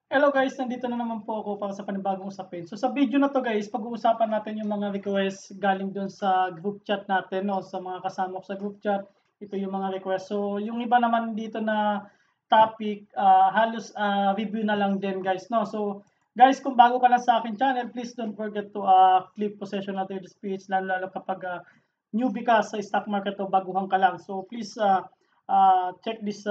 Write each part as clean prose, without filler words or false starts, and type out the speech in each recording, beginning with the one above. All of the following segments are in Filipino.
Hello guys, nandito na naman po ako para sa panibagong usapin. So sa video na to guys, pag-uusapan natin yung mga request galing doon sa group chat natin o sa mga kasama ko sa group chat. Ito yung mga request. So yung iba naman dito na topic, halos review na lang din guys. No? So guys, kung bago ka lang sa akin channel, please don't forget to click possession of the speech, lalo kapag newbie ka sa stock market o baguhan ka lang. So please check this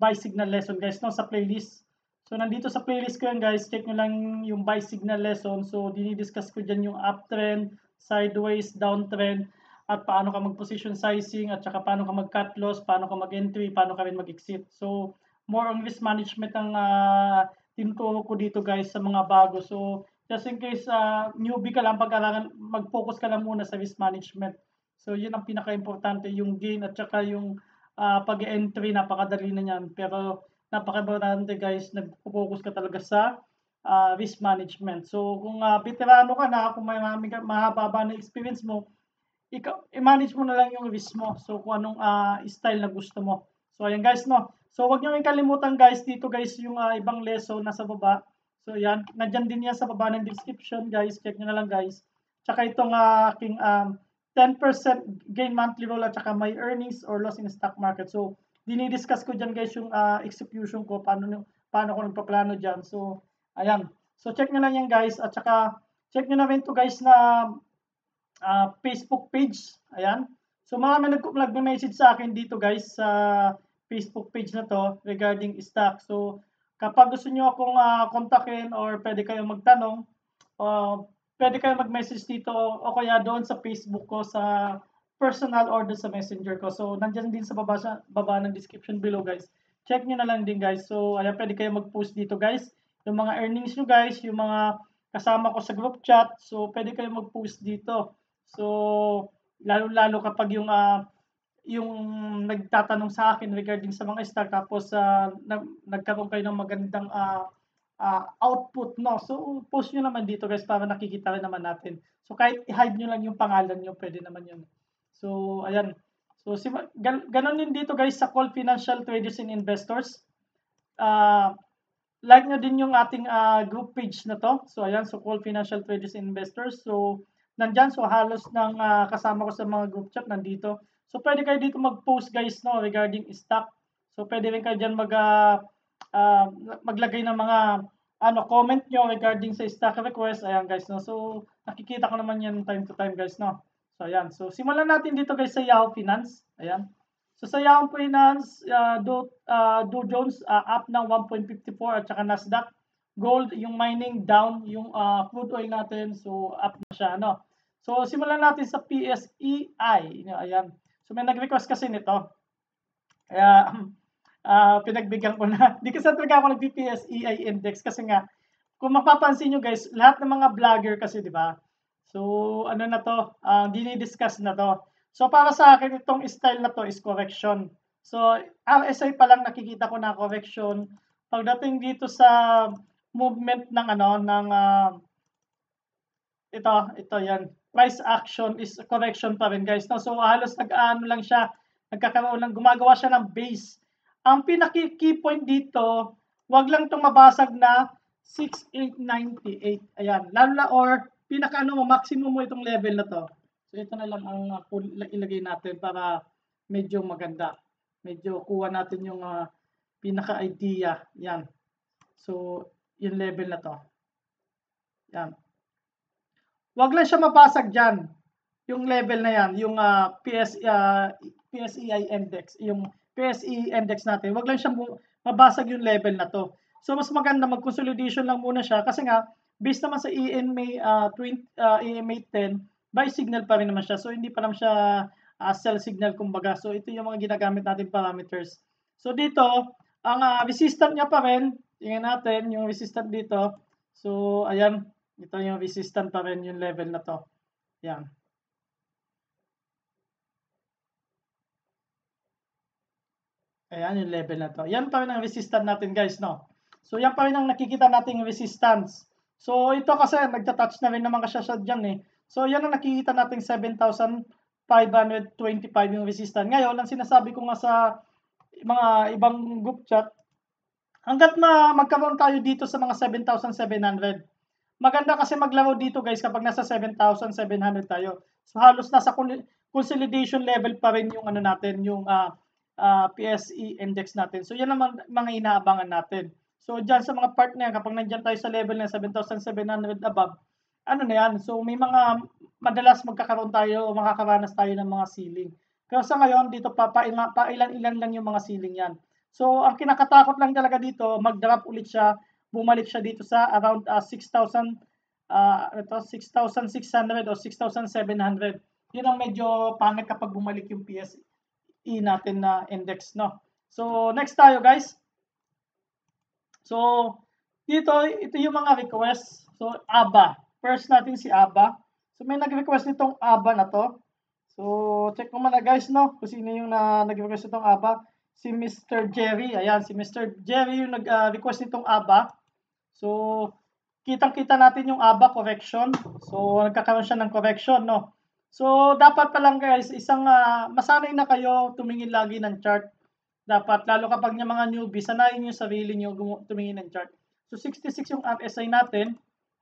buy signal lesson guys no sa playlist. So nandito sa playlist ko yan guys, check nyo lang yung buy signal lesson. So dinidiscuss ko dyan yung uptrend, sideways, downtrend, at paano ka mag-position sizing, at saka paano ka mag-cut loss, paano ka mag-entry, paano ka rin mag-exit. So more on risk management ang tinuturo ko dito guys sa mga bago. So just in case newbie ka lang, pag-aralan, mag-focus ka lang muna sa risk management. So yun ang pinaka-importante, yung gain at saka yung pag-entry, napakadali na yan. Pero napaka-importante guys, nag-focus ka talaga sa risk management. So kung veterano ka na, kung may mahaba na experience mo, i-manage mo na lang yung risk mo. So kung anong style na gusto mo. So ayan guys, no. So wag niyo kalimutan guys, dito guys yung ibang lesson nasa baba. So yan, nandiyan din yan sa baba ng description guys. Check niyo na lang guys. Tsaka itong aking 10% gain monthly roll at saka my earnings or loss in stock market. So dinidiscuss ko dyan guys yung execution ko, paano ko nagpaplano dyan. So ayan. So check nyo lang yan guys, at saka check nyo na rin to guys na Facebook page. Ayan. So marami nag-message sa akin dito guys sa Facebook page na to regarding stock. So kapag gusto niyo akong kontakin or pwede kayong magtanong, pwede kayong mag-message dito o kaya doon sa Facebook ko sa personal or doon sa messenger ko. So nandiyan din sa baba ng description below guys. Check nyo na lang din guys. So ayan, pwede kayong mag-post dito guys. Yung mga earnings nyo guys, yung mga kasama ko sa group chat. So pwede kayong mag-post dito. So, lalo-lalo kapag yung nagtatanong sa akin regarding sa mga stock, tapos nagkaroon kayo ng magandang output, no? So, post nyo naman dito guys para nakikita rin naman natin. So, kahit i-hide nyo lang yung pangalan nyo, pwede naman yun. So, ayan. So, ganon din dito guys sa Call Financial Traders and Investors. Like nyo din yung ating group page na to. So, ayan. So, Call Financial Traders and Investors. So, nandyan. So, halos ng kasama ko sa mga group chat nandito. So, pwede kayo dito mag-post guys no, regarding stock. So, pwede rin kayo dyan maglagay ng mga comment nyo regarding sa stock request. Ayan guys. No? So, nakikita ko naman yan time to time guys. No? So, ayan. So, simulan natin dito guys sa Yahoo Finance. Ayan. So sa Yahoo Finance, Dow Jones up ng 1.54 at saka Nasdaq. Gold, yung mining down, yung crude oil natin, so up na siya. No? So simulan natin sa PSEI. Ayan. So may nag-request kasi nito. Kaya pinagbigyan ko na. Di kasi talaga ako nag-PSEI index kasi nga, kung mapapansin nyo guys, lahat ng mga vlogger kasi, di ba? So, ano na to, dinidiscuss na to. So, para sa akin, itong style na to is correction. So, RSI pa lang nakikita ko na correction. Pagdating dito sa movement ng ito yan. Price action is correction pa rin guys. No? So, halos nag-ano lang siya, nagkakaroon lang, gumagawa siya ng base. Ang pinaki-key point dito, wag lang itong mabasag na 6898. Ayan. Lalo na or maximum mo itong level na to. So ito na lang ang ilagay natin para medyo maganda. Medyo kuha natin yung pinaka-idea. Yan. So, yung level na to. Yan. Wag lang siya mabasag dyan. Yung level na yan, yung PSEI index, yung PSE index natin, wag lang siya mabasag yung level na to. So mas maganda mag-consolidation lang muna siya kasi nga based naman sa EMA 10, buy signal pa rin naman siya. So hindi pa naman siya sell signal kumbaga. So ito yung mga ginagamit natin parameters. So dito, ang resistant niya pa rin, tingnan natin yung resistant dito. So ayan, ito yung resistant pa rin yung level na to. Yan. Ayan yung level na to. Yan pa rin ang resistance natin guys, no? So yan pa rin ang nakikita nating resistance. So ito kasi nagta-touch na rin naman kasi siya dyan eh. So yan ang nakikita nating 7,525 yung resistance. Ngayon, ang sinasabi ko nga sa mga ibang group chat, hangga't magkaroon tayo dito sa mga 7,700. Maganda kasi maglaro dito guys kapag nasa 7,700 tayo. So halos nasa consolidation level pa rin yung ano natin, yung PSE index natin. So yan naman mga inaabangan natin. So diyan sa mga part na yan, kapag nandiyan tayo sa level na 7,700 above, ano na yan, so may mga madalas magkakaroon tayo o makakaranas tayo ng mga ceiling. Pero sa ngayon, dito pailan-ilan lang yung mga ceiling yan. So ang kinakatakot lang talaga dito, mag-drop ulit siya, bumalik siya dito sa around 6,000 ito 6,600 o 6,700. Yun ang medyo pangit kapag bumalik yung PSE natin na index, no. So next tayo guys. So dito ito yung mga request. So ABA. First natin si ABA. So may nag-request nitong ABA na to. So check mo muna guys, no, kung sino yung nag-request nitong ABA. Si Mr. Jerry. Ayan, si Mr. Jerry yung nag-request nitong ABA. So kitang-kita natin yung ABA correction. So nagkakaroon siya ng correction, no. So dapat pa lang guys, isang masanay na kayo tumingin lagi ng chart. Dapat lalo kapag yung mga newbie, sanayin yung sarili niyo tumingin ng chart. So 66 yung RSI natin.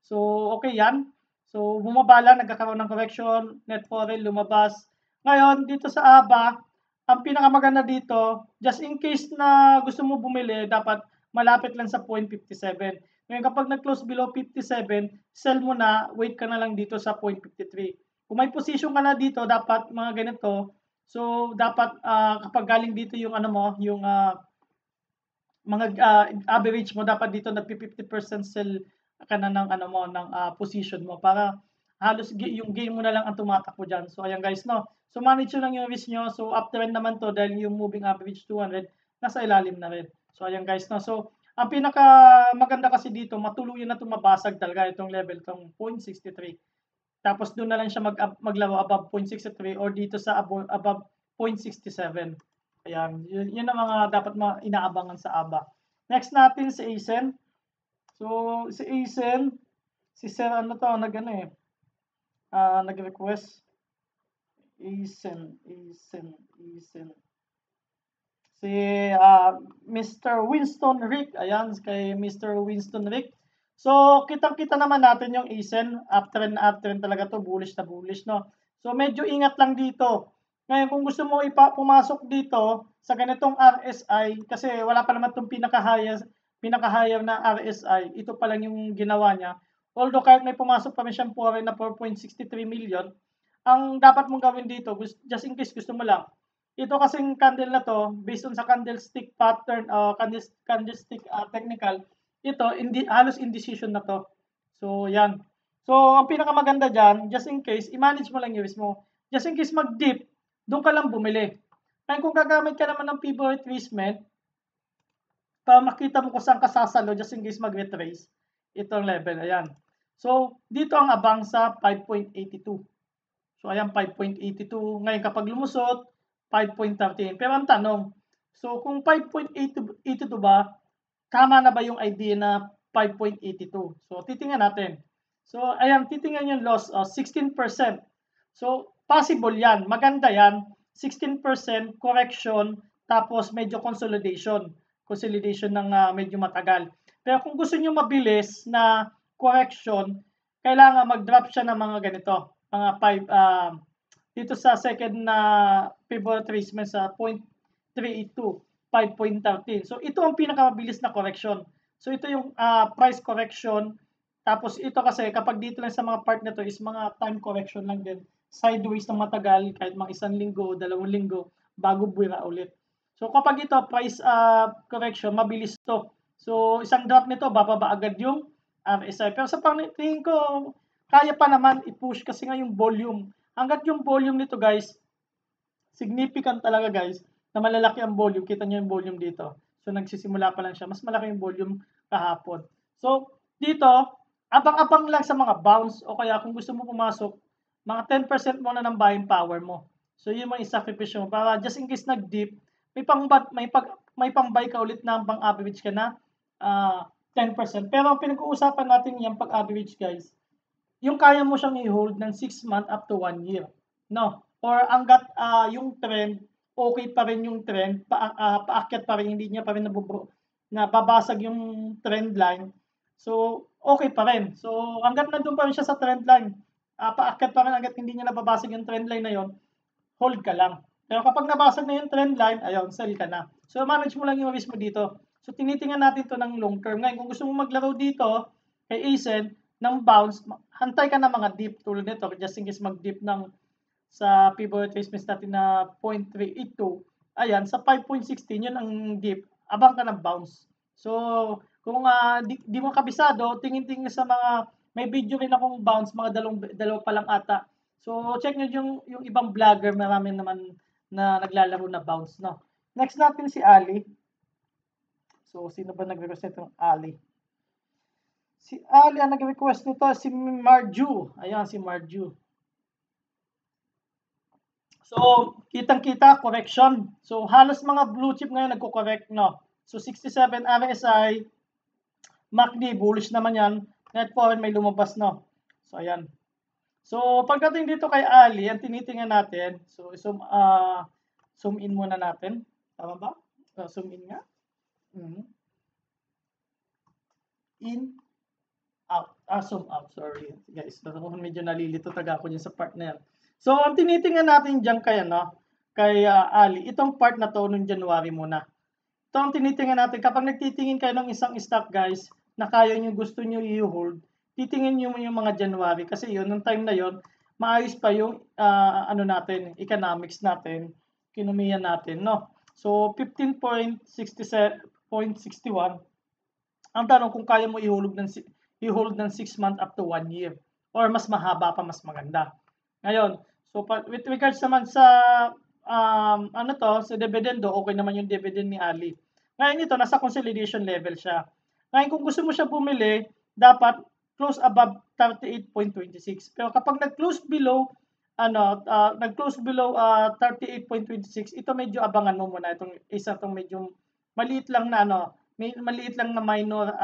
So okay yan. So bumaba lang, nagkakaroon ng correction, net foreign lumabas. Ngayon dito sa ABA, ang pinakamaganda dito, just in case na gusto mo bumili, dapat malapit lang sa 0.57. Ngayon kapag nag-close below 57, sell mo na, wait ka na lang dito sa 0.53. Kung may position ka na dito, dapat mga ganito, so dapat kapag galing dito yung ano mo, yung mga average mo, dapat dito nag 50% sell ka na ng ano mo, ng position mo para halos yung game mo na lang ang tumatakbo diyan. So ayan guys, no. So manage nyo lang yung risk nyo. So uptrend naman to dahil yung moving average 200 nasa ilalim na rin. So ayan guys, no. So ang pinaka maganda kasi dito, matuluyan na tumabasag talaga itong level, itong 0.63. Tapos doon na lang siya maglaro above 0.63 or dito sa above 0.67. Ayan, yun ang mga dapat inaabangan sa ABA. Next natin si ASEN. So si ASEN, si Sir ano to, nag-request. ASEN. Si Mr. Winston Rick, ayan, kay Mr. Winston Rick. So, kitang-kita naman natin yung ASEN, uptrend talaga to, bullish na bullish, no? So, medyo ingat lang dito. Ngayon, kung gusto mo pumasok dito sa ganitong RSI, kasi wala pa naman itong pinaka-higher na RSI, ito pa lang yung ginawa niya. Although, kahit may pumasok pa rin siyang foreign na 4.63 million, ang dapat mong gawin dito, just in case gusto mo lang, ito kasing candle na to, based on sa candlestick pattern, candlestick technical, ito, halos indecision na to. So, yan. So, ang pinakamaganda dyan, just in case, i-manage mo lang yung risk mo. Just in case mag-dip, doon ka lang bumili. Ngayon, kung gagamit ka naman ng pivot retracement, para makita mo kung saan ka sasalo, just in case mag-retrace, itong level, ayan. So, dito ang abang sa 5.82. So, ayan, 5.82. Ngayon, kapag lumusot, 5.13. Pero ang tanong, so kung 5.82 ba, tama na ba yung idea na 5.82? So titingnan natin. So ayan, titingnan yung loss, 16%. So possible yan, maganda yan, 16% correction, tapos medyo consolidation ng medyo matagal. Pero kung gusto niyo mabilis na correction, kailangan mag-drop siya ng mga ganito, mga 5 dito sa second na pivot retracement sa 0.382, 5.13. So ito ang pinakamabilis na correction. So ito yung price correction. Tapos ito kasi kapag dito lang sa mga part na to is mga time correction lang din. Sideways na matagal, kahit mga 1 linggo, 2 linggo, bago buwira ulit. So kapag ito price correction, mabilis to. So isang drop nito, bababa agad yung RSI. Pero sa tingin ko, kaya pa naman i-push kasi nga yung volume. Hanggat yung volume nito guys, significant talaga guys, na malalaki ang volume. Kita nyo yung volume dito. So nagsisimula pa lang siya. Mas malaki yung volume kahapon. So dito, abang-abang lang sa mga bounce o kaya kung gusto mo pumasok, mga 10% muna ng buying power mo. So yun yung isakripisyo mo para just in case nag-dip, may pang-buy ka ulit na pang-average ka na 10%. Pero pinag-uusapan natin yung pag-average guys, yung kaya mo siyang i-hold ng 6 months up to 1 year. No? Or hanggat yung trend, okay pa rin yung trend, paakyat pa rin, hindi niya pa rin na babasag yung trend line, so okay pa rin. So hangga't nandun pa rin siya sa trend line, paakyat pa rin hangga't hindi niya nababasag yung trend line na yon, hold ka lang. Pero kapag nabasag na yung trend line, ayun, sell ka na. So manage mo lang yung risk mo dito. So tinitingnan natin to ng long term. Ngayon, kung gusto mo maglaro dito kay ASEN ng bounce, hantay ka ng mga dip tulad nito, just in case mag-dip ng sa pivot retracements natin na 0.382. Ayan, sa 5.16 yun ang dip. Abang ka ng bounce. So, kung di mo kabisado, tingin-tingin sa mga, may video rin akong bounce, mga dalawa pa lang ata. So, check nyo yung ibang vlogger, marami naman na naglalaro na bounce, no? Next natin si Ali. So, sino ba nag-request nito ng Ali? Si Ali ang nag-request nito, si Marju. Ayan, si Marju. So, kitang-kita, correction. So, halos mga blue chip ngayon nagko-correct, no? So, 67 RSI, MACD, bullish naman yan. Net foreign may lumabas, no? So, ayan. So, pagdating dito kay Ali, ang tinitingnan natin, so, zoom in muna natin. Tama ba? Zoom in nga. In, out. Zoom out, sorry. Guys, medyo nalilito taga ako dyan sa part na yan. So, ang tinitingnan natin dyan kay Ali, itong part na to nung January muna. Ito ang tinitingnan natin. Kapag nagtitingin kayo ng isang stock, guys, na kaya nyo, gusto nyo i-hold, titingin nyo yung mga January. Kasi yun, nung time na yun, maayos pa yung economics natin, ekonomiya natin, no? So, 15.61. Ang tanong kung kaya mo i-hold ng 6 months up to 1 year. Or mas mahaba pa, mas maganda. Ngayon, so with regards naman sa sa dividendo, okay naman yung dividend ni Ali. Ngayon ito, nasa consolidation level siya. Ngayon kung gusto mo siya bumili, dapat close above 38.26. Pero kapag nag-close below 38.26, ito medyo abangan mo muna itong medyo maliit lang na maliit lang na minor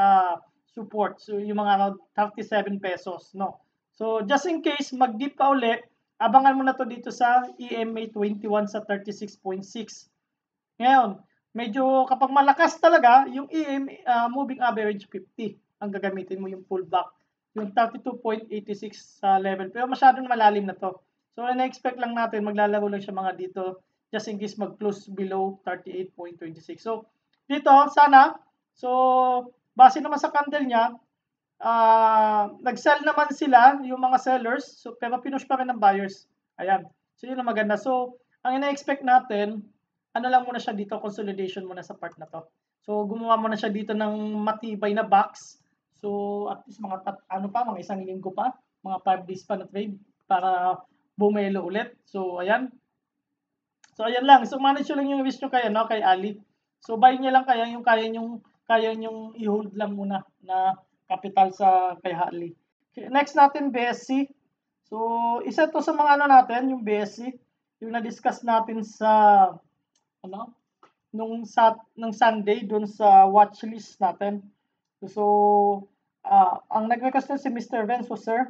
support. So yung mga around 37 pesos, no. So, just in case mag-dip pa uli, abangan mo na to dito sa EMA 21 sa 36.6. Ngayon, medyo kapag malakas talaga, yung EMA moving average 50 ang gagamitin mo yung pullback. Yung 32.86 sa level. Pero masyadong malalim na to. So, na-expect lang natin, maglalaro lang siya mga dito just in case mag-close below 38.26. So, dito, sana, so, base naman sa candle niya, nag-sell naman sila, yung mga sellers, so, pero pinush pa rin ng buyers. Ayan. So, yun ang maganda. So, ang ina-expect natin, ano lang muna siya dito, consolidation muna sa part na to. So, gumawa muna siya dito ng matibay na box. So, at least mga isang linggo pa, mga 5 days pa na trade para bumelo ulit. So, ayan. So, ayan lang. So, manage lang yung risk nyo kay Ali. So, buy niya lang kaya nyong i-hold lang muna na capital sa kay Ali. Next natin, BSC. So, isa to sa mga natin, yung BSC, yung na-discuss natin sa nung Sunday doon sa watchlist natin. So, ang nag-request si Mr. Renzo, sir.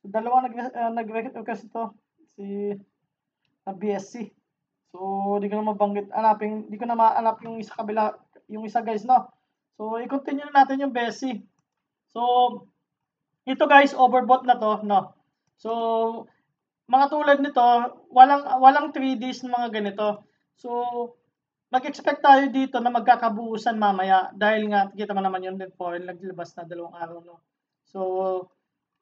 So, dalawa nag-request ito, si BSC. So, di ko na mabanggit, di ko na maanap yung isa kabila, yung isa guys, no? So, i-continue natin yung BSC. So, ito guys, overbought na to, no? So, mga tulad nito, walang 3 days ng mga ganito. So, mag-expect tayo dito na magkakabuusan mamaya dahil nga, kita mo naman yun din po, naglabas na 2 araw, no? So,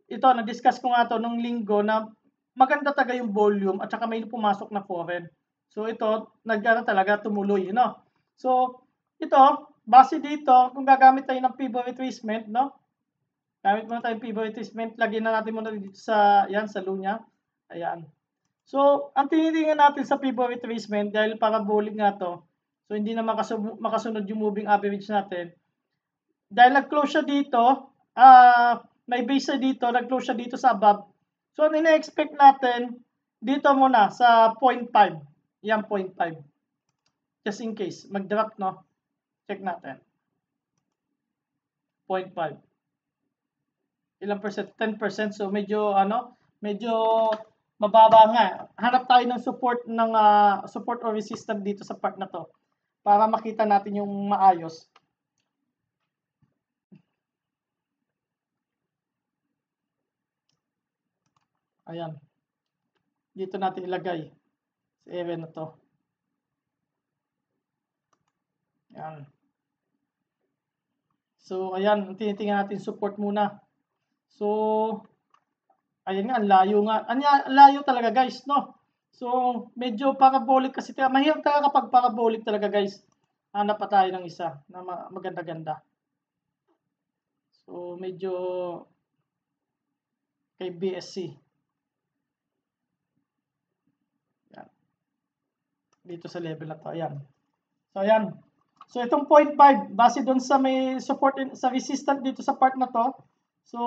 ito, na-discuss ko nga to nung linggo na maganda talaga yung volume at saka may pumasok na foreign. So, ito, talaga tumuloy, no? So, ito, base dito, kung gagamit tayo ng pivot retracement, no? Gamit muna tayo ng pivot retracement, lagyan na natin muna dito sa low niya. Ayan. So, ang tinitingnan natin sa pivot retracement, dahil parabolic nga to, so hindi na makasunod yung moving average natin. Dahil nag-close siya dito, may base siya dito, nag-close siya dito sa above. So, ang ina-expect natin, dito muna sa 0.5. Yan, 0.5. Just in case, mag-drop, no? Check natin. 0.5. Ilang percent? 10%. So, medyo mababa nga. Hanap tayo ng support or resistance dito sa part na to para makita natin yung maayos. Ayan. Dito natin ilagay sa area na to. Ayan. So, ayan, tinitingnan natin support muna. So, ayan nga, ang layo nga. Ang layo talaga guys, no? So, medyo parabolic kasi. Mahirap talaga kapag parabolic talaga guys. Hanap pa tayo ng isa na maganda-ganda. So, medyo kay BSC. Ayan. Dito sa level na to. Ayan. So, ayan. So, itong 0.5, base doon sa may support, sa resistance dito sa part na to. So,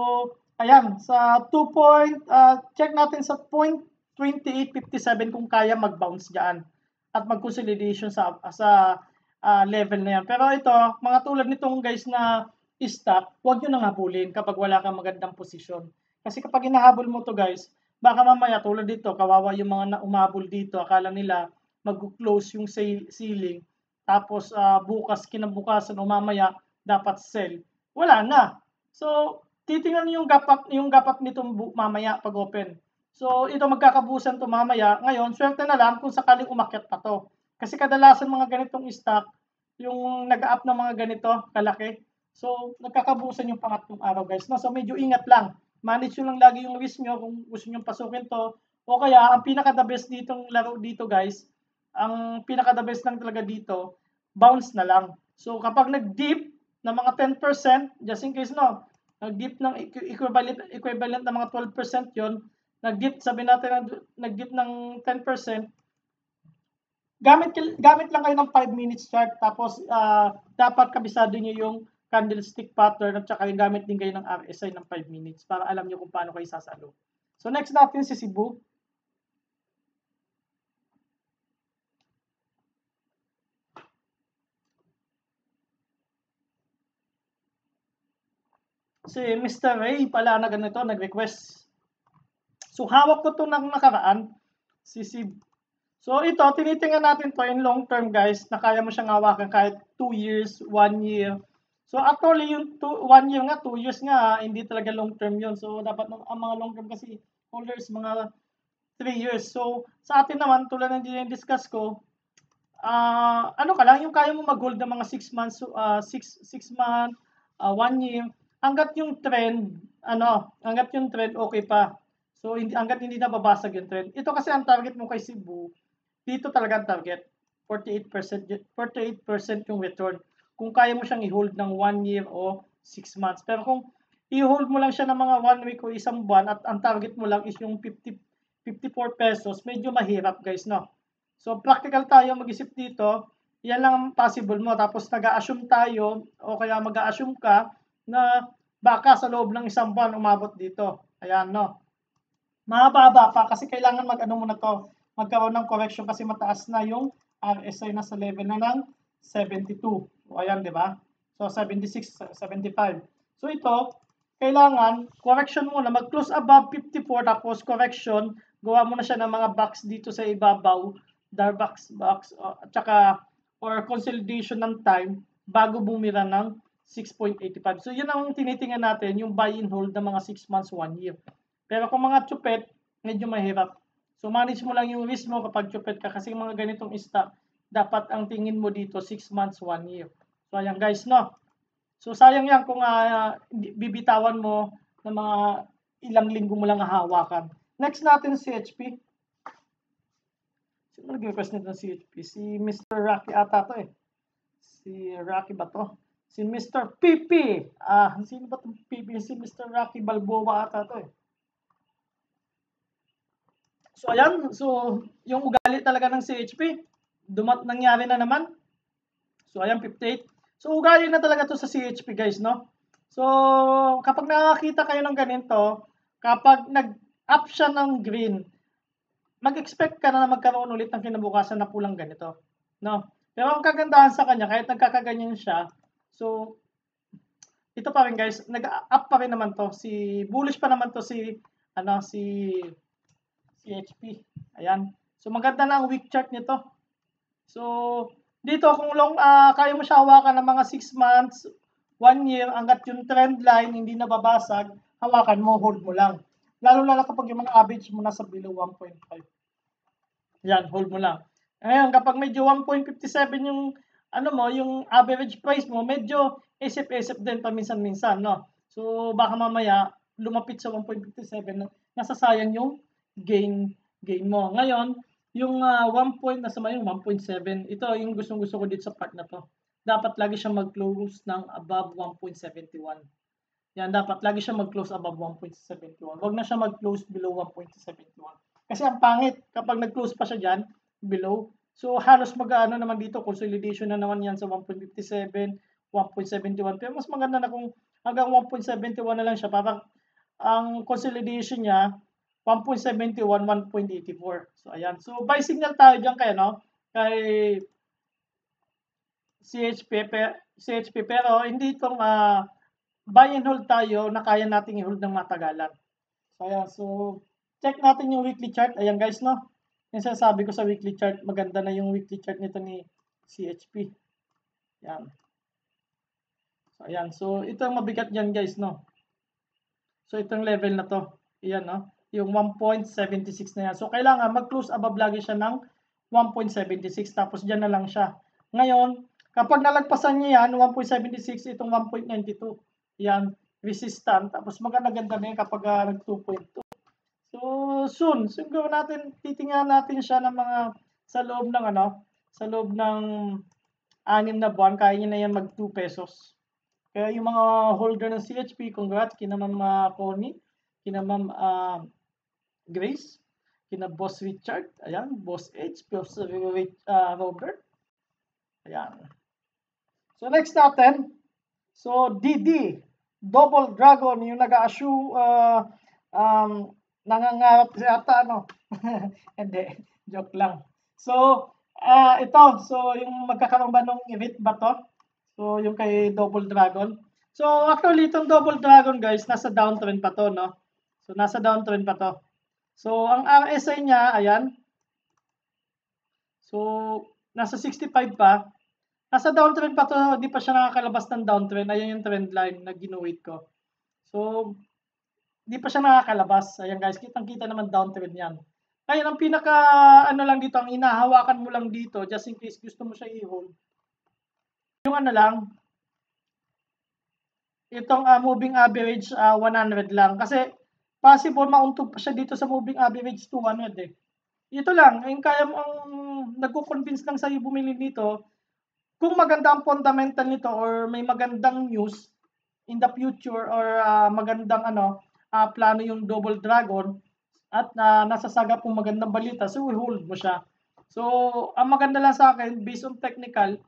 ayan. Sa 2 check natin sa 0.2857 kung kaya mag-bounce dyan. At mag-consolidation sa level na yan. Pero ito, mga tulad nitong guys na stock, huwag nyo nang habulin kapag wala kang magandang posisyon. Kasi kapag hinahabol mo to guys, baka mamaya tulad dito, kawawa yung mga umabol dito, akala nila mag-close yung ceiling, tapos bukas, kinabukasan o mamaya dapat sell. Wala na. So, titingnan yung gap up nitong mamaya pag open. So, ito magkakabusan to mamaya. Ngayon, swerte na lang kung sakaling umakyat pa to. Kasi kadalasan mga ganitong stock, yung nag-up ng mga ganito, kalaki. So, nagkakabusan yung pangatlong araw guys. No? So, medyo ingat lang. Manage nyo lang lagi yung risk nyo kung gusto nyo pasukin to. O kaya, ang pinaka-the best ditong laro dito guys, ang pinaka-the best lang talaga dito, bounce na lang. So, kapag nag-dip na mga 10%, just in case no, nag-dip ng equivalent na mga 12% yon, nag-dip, sabi natin nag-dip ng 10%, gamit lang kayo ng 5 minutes chart, tapos dapat kabisado niyo yung candlestick pattern at saka yung gamit din kayo ng RSI ng 5 minutes para alam niyo kung paano kayo sasalo. So next natin si Cebu. Si Mr. Ray pala na ganito, nag-request. So hawak ko to ng nakaraan, si Cebu. So ito, tinitingnan natin to in long term guys, na kaya mo siyang hawakan kahit 2 years, 1 year. So actually yung 1 year nga, 2 years nga, hindi talaga long term yun. So dapat ang mga long term kasi holders mga 3 years. So sa atin naman, tulad ng discuss ko, ano ka lang, yung kaya mo mag-hold ng mga 6 months, 6 month, 1 year, hanggat yung trend, hanggat yung trend okay pa. So hanggat hindi nababasag yung trend. Ito kasi ang target mo kay Cebu, dito talaga ang target, 48% yung return. Kung kaya mo siyang i-hold ng 1 year o 6 months. Pero kung i-hold mo lang siya ng mga 1 week o isang buwan at ang target mo lang is yung 54 pesos, medyo mahirap guys, no? So practical tayo mag-isip dito, yan lang ang possible mo. Tapos nag-a-assume tayo o kaya mag-a-assume ka na baka sa loob ng isang buwan umabot dito. Ayan, no? Mababa pa kasi kailangan mag-ano muna to, magkaroon ng correction kasi mataas na yung RSI na sa level na ng 72. O ayan, di ba? So 76, 75. So ito, kailangan correction muna, mag-close above 54 tapos correction, gawa mo na siya ng mga box dito sa ibabaw, dark box, at saka or consolidation ng time bago bumira ng 6.85. So yun ang tinitingnan natin, yung buy and hold ng mga 6 months, 1 year. Pero kung mga chupet, medyo mahirap. So manage mo lang yung risk mo kapag chupet ka kasi mga ganitong stock, dapat ang tingin mo dito 6 months, 1 year. So ayan guys, no? So sayang yan kung bibitawan mo ng mga ilang linggo mo lang hahawakan. Next natin si HP. Sino nag-request nito ng CHP? Si Mr. Rocky ata to eh. Si Rocky ba to? Si Mr. PP. Sino ba itong PP? Si Mr. Rocky Balboa ata to eh. So ayan, so yung ugali talaga ng CHP, nangyari na naman. So ayan, 58. So ugali na talaga to sa CHP guys, no? So kapag nakakita kayo ng ganito, kapag nag-up siya ng green, mag-expect ka na magkaroon ulit ng kinabukasan na pulang ganito, no? Pero ang kagandahan sa kanya, kahit nagkakaganyan siya, so ito pa rin guys, nag-up pa rin naman to, bullish pa naman to si CHP. Ayan. So maganda na ang week chart nito. So dito kung kaya mo siya hawakan ng mga 6 months, 1 year, hanggat yung trend line hindi nababasag, hawakan mo, hold mo lang. Lalo-lalo kapag yung mga average mo nasa below 1.5. Yan, hold mo lang. Ngayon, kapag medyo 1.57 yung ano mo, yung average price mo, medyo isip-isip din paminsan-minsan, no? So, baka mamaya lumapit sa 1.57, nasasayang yung gain mo. Ngayon, yung 1 point, nasa yung 1.7, ito yung gustong-gusto ko dito sa part na to. Dapat lagi siyang mag-close ng above 1.71. Yan, dapat lagi siya mag-close above 1.71. Huwag na siya mag-close below 1.71. Kasi ang pangit, kapag nag-close pa siya dyan, below, so halos mag-ano naman dito, consolidation na naman yan sa 1.57, 1.71. Pero mas maganda na kung hanggang 1.71 na lang siya, parang ang consolidation niya, 1.71, 1.84. So, ayan. So, buy signal tayo dyan kay, kay CHP, pero hindi itong buy and hold tayo na kaya nating i-hold ng matagalan. So, ayan. So, check natin yung weekly chart. Ayan guys, no? Yung sasabi ko sa weekly chart, maganda na yung weekly chart nito ni CHP. Ayan. So, ayan. So, ito ang mabigat dyan guys, no? So, itong level na to. Ayan, no? Yung 1.76 na yan. So, kailangan mag-close above lagi siya ng 1.76. Tapos, dyan na lang siya. Ngayon, kapag nalagpasan niya yan, 1.76, itong 1.92. Yan, resistant. Tapos, maganda-ganda na yan kapag nag-2.2. So, soon siguro natin, titingnan natin siya ng mga sa loob ng sa loob ng 6 na buwan, kaya niya na yan mag 2 pesos. Kaya yung mga holder ng CHP, congrats, kina Ma'am Connie, kina Ma'am Grace, kina Boss Richard, ayan, Boss H, Boss Robert. Ayan. So, next natin, so DD, Double Dragon, yung nag-a-assure, nangangarap yata, hindi, joke lang. So, ito, so yung magkakaroon ba nung event ba to? So, yung kay Double Dragon. So, actually, itong Double Dragon, guys, nasa downtrend pa to, no? So, nasa downtrend pa to. So, ang RSI niya, ayan. So, nasa 65 pa. Nasa downtrend pa to, hindi pa siya nakakalabas ng downtrend. Ayan yung trend line na ginuwit ko. So, di pa siya nakakalabas. Ayan guys, kitang-kita naman downtrend yan. Ngayon, ang pinaka, lang dito, ang inahawakan mo lang dito, just in case gusto mo siya i-hold. Yung lang, itong moving average 100 lang. Kasi, possible mauntog pa siya dito sa moving average 200 eh. Ito lang, yung kaya mo, ang nagko-convince lang sa'yo bumili nito, kung maganda ang fundamental nito or may magandang news in the future or magandang plano yung Double Dragon at nasasagap kung magandang balita, so hold mo siya. So, ang maganda lang sa akin, based on technical,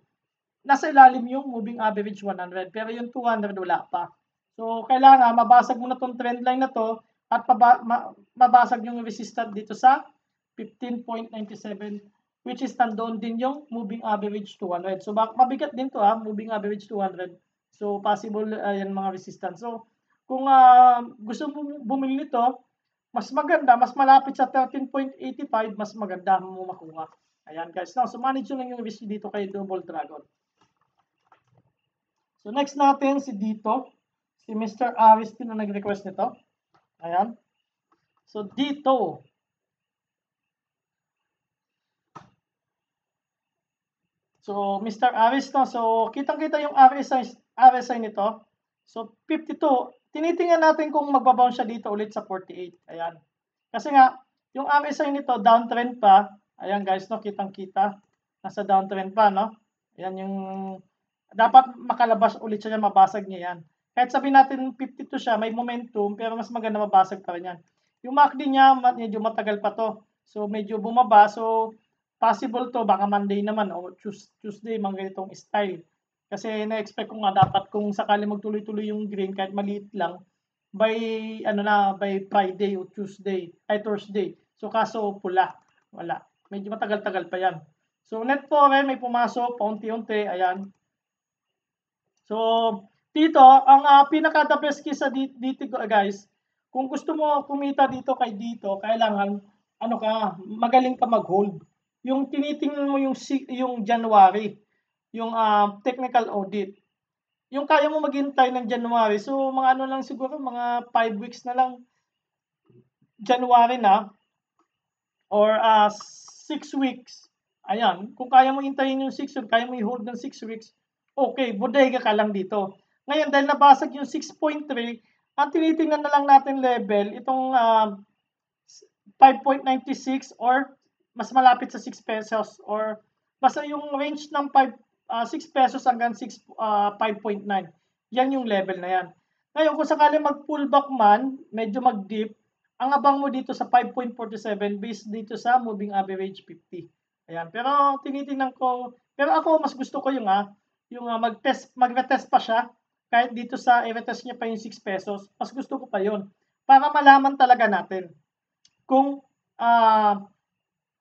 nasa ilalim yung moving average 100, pero yung 200 wala pa. So, kailangan mabasag mo na tong trend line na to at mabasag yung resistance dito sa 15.97, which is nandoon din yung moving average 200. So, mabigat din to moving average 200. So, possible yan mga resistance. So, kung gusto mo bumili nito, mas maganda, mas malapit sa 13.85, mas maganda mo makuha. Ayan guys. Now, so manage nyo lang yung risk dito kay Double Dragon. So, next natin si dito, si Mr. Aristin na nag-request nito. Ayan. So, dito, so, Mr. Aris, so, kitang-kita yung RSI nito. So, 52. Tinitingnan natin kung magbabounce siya dito ulit sa 48. Ayan. Kasi nga, yung RSI nito, downtrend pa. Ayan guys, kitang-kita. Nasa downtrend pa, Ayan yung, dapat makalabas ulit siya, mabasag niya yan. Kahit sabihin natin 52 siya, may momentum, pero mas maganda mabasag pa rin yan. Yung MACD niya, medyo matagal pa to. So, medyo bumaba. So, possible to, baka Monday naman o Tuesday, mga ganitong style. Kasi na-expect ko nga dapat kung sakali magtuloy-tuloy yung green kahit maliit lang by by Friday o Tuesday ay Thursday. So kaso pula, wala. Medyo matagal-tagal pa 'yan. So net foreign may pumasok paunti-unti, ayan. So dito ang pinaka the best case dito guys, kung gusto mo kumita dito kay dito, kailangan magaling ka mag-hold. Yung tinitingnan mo yung January, yung technical audit. Yung kaya mo maghintay ng January, so mga lang siguro, mga 5 weeks na lang. January na or 6 weeks, ayan, kung kaya mo hintayin yung 6 weeks, kaya mo i-hold ng 6 weeks, okay, bodega ka lang dito. Ngayon, dahil nabasag yung 6.3, ang tinitingnan na lang natin level, itong 5.96 or mas malapit sa 6 pesos or basta yung range ng 6 pesos hanggang 5.9. Yan yung level na yan. Ngayon, kung sakali mag-pullback man, medyo mag-dip, ang abang mo dito sa 5.47 based dito sa moving average 50. Ayan. Pero tinitingnan ko, pero ako mas gusto ko yung mag-retest pa siya kahit dito sa i-retest niya pa yung 6 pesos. Mas gusto ko pa yon para malaman talaga natin kung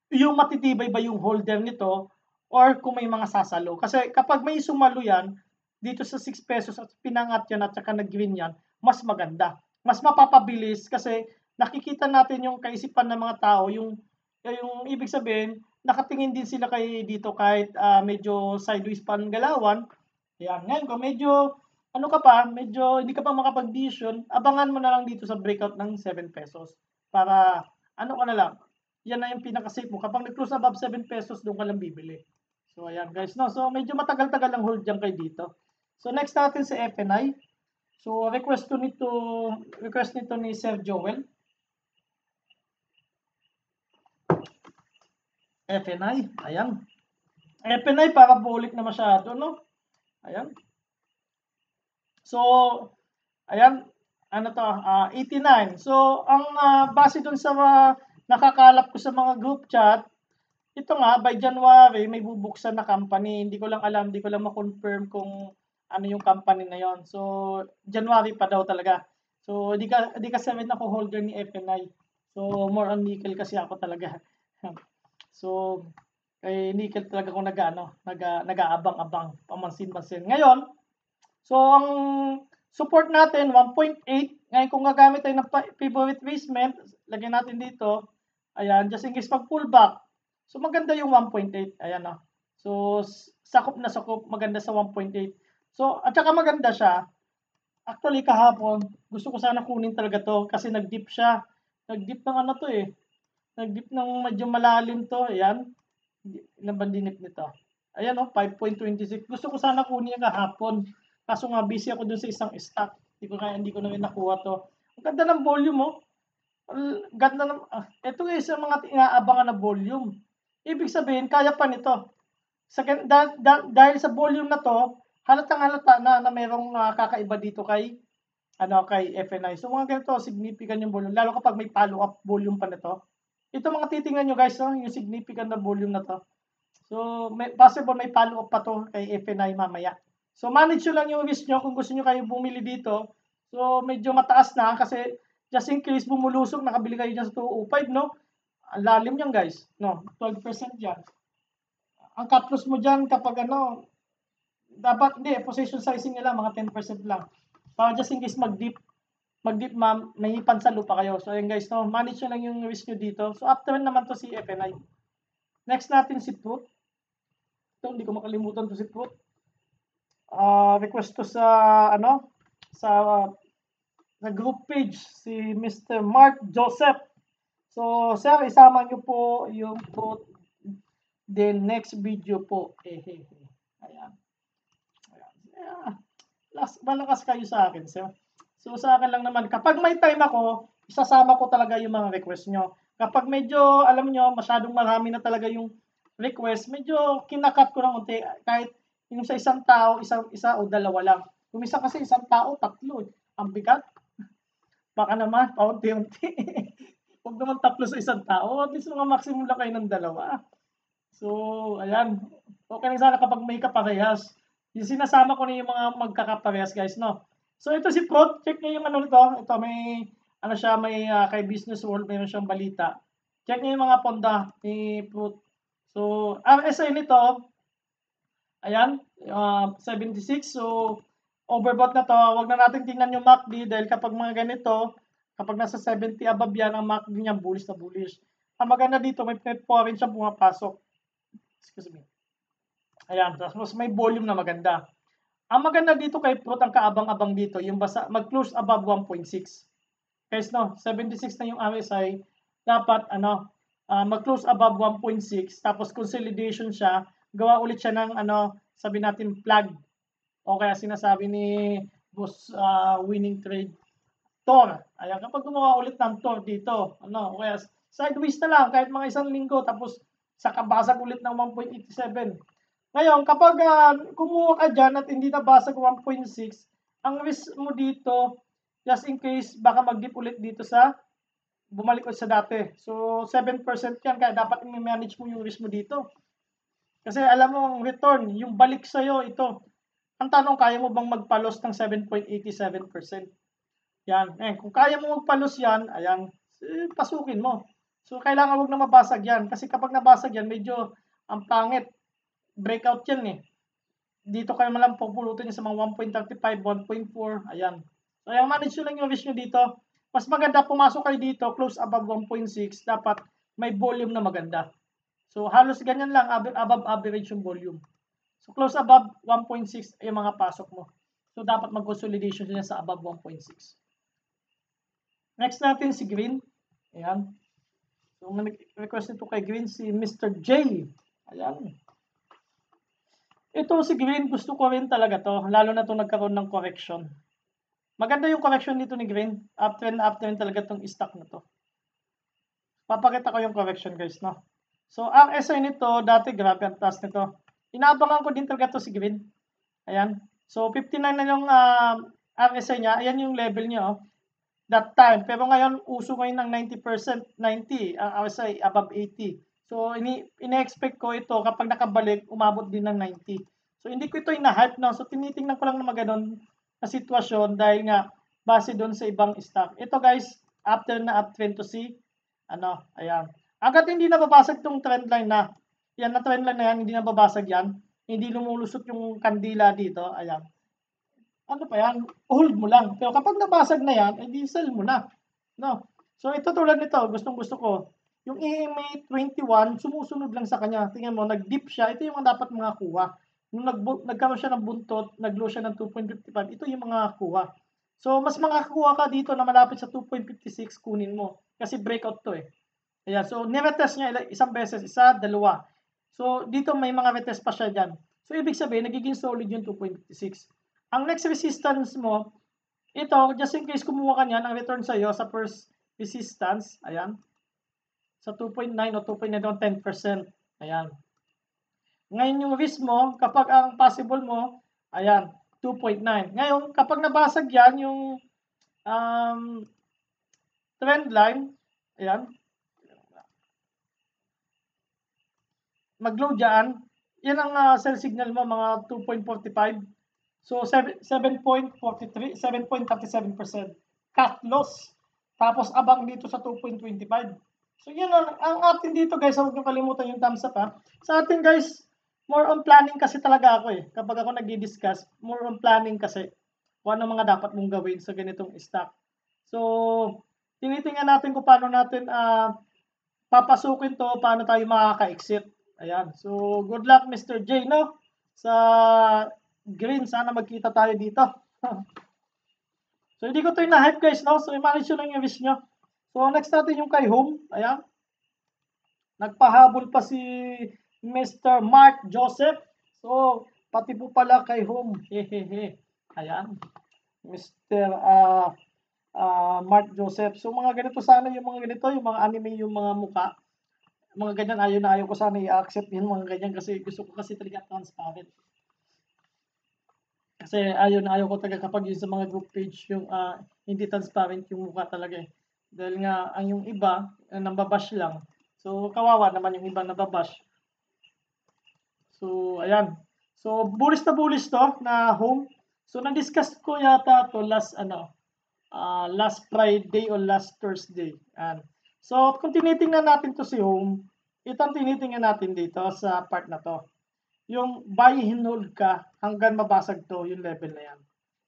yung matitibay ba yung holder nito or kung may mga sasalo. Kasi kapag may sumalo yan, dito sa 6 pesos at pinangat yan at saka nag-green yan, mas maganda. Mas mapapabilis kasi nakikita natin yung kaisipan ng mga tao, yung ibig sabihin, nakatingin din sila kay dito kahit medyo sideways pa ng galawan. Yan. Ngayon kung medyo medyo hindi ka pa makapag-decision, abangan mo na lang dito sa breakout ng 7 pesos para ka na lang, yan na yung pinaka-safe mo. Kapag nag-close above 7 pesos, doon ka lang bibili. So, ayan guys, no? So, medyo matagal-tagal lang hold dyan kayo dito. So, next natin si FNI. So, request nito ni Sir Joel. FNI, ayan. FNI, parabolic na masyado, no? Ayan. So, ayan, 89. So, ang base dun sa nakakalap ko sa mga group chat, ito nga, by January, may bubuksan na company. Hindi ko lang alam, hindi ko lang ma-confirm kung ano yung company na yon. So, January pa daw talaga. So, di kasi ako holder ni FNI. So, more on nickel kasi ako talaga. So, kay nickel talaga ako nag-aabang-abang, pamansin-mansin. Ngayon, so, ang support natin, 1.8. Ngayon, kung gagamit tayo ng favorite placement, lagyan natin dito. Ayan, just in case pag pullback. So, maganda yung 1.8. Ayan, no. So, sakop na sakop, maganda sa 1.8. So, at saka maganda siya. Actually, kahapon, gusto ko sana kunin talaga to kasi nag-dip siya. Nag-dip ng to eh. Nag-dip ng medyo malalim to. Ayan. Ilan ba dinip nito? Ayan, no, 5.26. Gusto ko sana kunin kahapon. Kaso nga busy ako dun sa isang stock. Hindi ko na rin nakuha to. Ang ganda ng volume mo. Ganda ng ito guys ang mga inaabangan na volume. Ibig sabihin kaya pa nito. Dahil sa volume na to, halatang halata na merong kakaiba dito kay FNI. So mga ganito significant yung volume lalo kapag may follow up volume pa nito. Ito mga titingnan nyo guys, no, yung significant na volume na to. So possible may follow up pa to kay FNI mamaya. So, manage nyo lang yung risk nyo kung gusto nyo kayo bumili dito. So, medyo mataas na kasi just in case bumulusok, nakabili kayo dyan sa 205, no? Ang lalim yan, guys. No, 12% dyan. Ang cut loss mo dyan kapag dapat, position sizing nila, mga 10% lang. Para just in case mag-dip, may pansalo pa kayo. So, ayun guys, no? Manage nyo lang yung risk nyo dito. So, uptrend naman to si FNI. Next natin si Fruit. Ito, hindi ko makalimutan to si Fruit. Request to sa sa group page si Mr. Mark Joseph. So, sir, isama niyo po yung po the next video po. Ayan. Ayan. Malakas kayo sa akin, sir. So, sa akin lang naman, kapag may time ako, isasama ko talaga yung mga request nyo. Kapag medyo, alam nyo, masyadong marami na talaga yung request, medyo kinakat ko ng unti. Kahit yung sa isang tao, isa o dalawa lang. Kung isa kasi isang tao, 3. Ang bigat. Baka naman, paunti-unti. Huwag naman 3 sa isang tao. At least mga maximum lang kayo ng 2. So, ayan. Okay lang sana kapag may kaparehas. Yung sinasama ko na yung mga magkakaparehas, guys, no? So, ito si Prod. Check niyo yung nito. Ito, may, kay Business World, mayroon siyang balita. Check niyo yung mga ponda ni Prod. So, RSI nito, ayan, 76. So, overbought na to. Huwag na natin tingnan yung MACD dahil kapag mga ganito, kapag nasa 70 above yan, ang MACD niya bullish na bullish. Ang maganda dito, may foreign siya pumapasok. Excuse me. Ayan, tapos may volume na maganda. Ang maganda dito kay Fruit, ang kaabang-abang dito, yung mag-close above 1.6. Guys, no, 76 na yung RSI. Dapat, mag-close above 1.6. Tapos, consolidation siya. Gawa ulit siya ng, sabi natin, flag. O kaya sinasabi ni Boss Winning Trade, Tor. Ayan, kapag gumawa ulit ng Tor dito, o kaya sideways na lang, kahit mga isang linggo, tapos saka basag ulit ng 1.87. Ngayon, kapag kumuha ka dyan at hindi nabasag 1.6, ang risk mo dito, just in case, baka mag-dip ulit dito sa, bumalik ulit sa dati. So, 7% yan, kaya dapat i-manage mo yung risk mo dito. Kasi alam mo, ang return, yung balik sa'yo, ito. Ang tanong, kaya mo bang magpalos ng 7.87%? Yan. Kung kaya mo magpalos yan, ayan, pasukin mo. So, kailangan wag na mabasag yan. Kasi kapag nabasag yan, medyo ang pangit. Breakout yan eh. Dito kayo malang pupulutin sa mga 1.35, 1.4. Ayan. So, ayan, manage nyo lang yung risk nyo dito. Mas maganda pumasok kayo dito, close above 1.6. Dapat may volume na maganda. So, halos ganyan lang, above average yung volume. So, close above 1.6 yung mga pasok mo. So, dapat mag-consolidation niya sa above 1.6. Next natin si Green. Ayan. So, request nito kay Green si Mr. J. Ayan. Ito si Green, gusto ko rin talaga to. Lalo na to nagkaroon ng correction. Maganda yung correction dito ni Green. Uptrend talaga tong stock na to. Papakita ko yung correction guys, no? So, ang SI nito, dati grabe ang taas nito. Inaabangan ko din talaga to si Green. Ayan. So, 59 na yung RSI niya. Ayan yung level niya, oh. That time. Pero ngayon, uso ngayon ng 90%, 90, ang RSI above 80. So, ine-expect ko ito, kapag nakabalik, umabot din ng 90. So, hindi ko ito ina-hype na. So, tinitingnan ko lang na maganon na sitwasyon dahil nga, base doon sa ibang stock. Ito guys, after na uptrend to see, ayan. Agad hindi nababasag itong trendline na, yan na trendline na yan, hindi nababasag yan. Hindi lumulusot yung kandila dito, ayan. Ano pa yan, hold mo lang. Pero kapag nabasag na yan, edi sell mo na. No? So ito tulad nito, gustong-gusto ko. Yung EMA 21, sumusunod lang sa kanya. Tingnan mo, nag-dip siya. Ito yung mga dapat mga kuha. Nung nagkaroon siya ng buntot, nag-low siya ng 2.55, ito yung mga kuha. So mas mga kuha ka dito na malapit sa 2.56, kunin mo. Kasi breakout to eh. Ayan, so niretest niya isang beses, isa, dalawa. So dito may mga retest pa siya dyan. So ibig sabihin, nagiging solid yung 2.56. Ang next resistance mo, ito, just in case kumuha ka niyan, ang return sa'yo sa first resistance, ayan, sa 2.9 o 2.9 o 10%. Ayan. Ngayon yung risk mo, kapag ang possible mo, ayan, 2.9. Ngayon, kapag nabasag yan, yung trend line, ayan, mag-low dyan, yan ang sell signal mo, mga 2.45. So, 7.43, 7.37%. Cut loss. Tapos, abang dito sa 2.25. So, yun ang atin dito, guys. Huwag nyo kalimutan yung thumbs up, ha. Sa atin, guys, more on planning kasi talaga ako, eh. Kapag ako nag-discuss, more on planning kasi kung ano mga dapat mong gawin sa ganitong stock. So, tinitingnan natin kung paano natin papasukin to, paano tayo makaka-exit. Ayan. So, good luck, Mr. J, no? Sa Green, sana magkita tayo dito. So, hindi ko ito na-hype guys, no? So, i-manage nyo lang yung risk nyo. So, next natin yung kay Home. Ayan. Nagpahabol pa si Mr. Mark Joseph. So, pati po pala kay Home. Hehehe. Ayan. Mr. Mark Joseph. So, mga ganito sana yung mga ganito, yung mga anime, yung mga muka. Mga ganyan, ayaw ko sana i-accept yun, mga ganyan, kasi gusto ko kasi talaga transparent. Kasi ayaw ko talaga kapag yun sa mga group page, yung hindi transparent yung mukha talaga eh. Dahil nga, ang yung iba, nambabash lang. So, kawawa naman yung iba nababash. So, ayan. So, bullish to na Home. So, na-discuss ko yata to last Friday or last Thursday. Ayan. So, kung tinitingnan natin to si Home, itong tinitingnan natin dito sa part na to. Yung buy and hold ka hanggang mabasag to yung level na yan.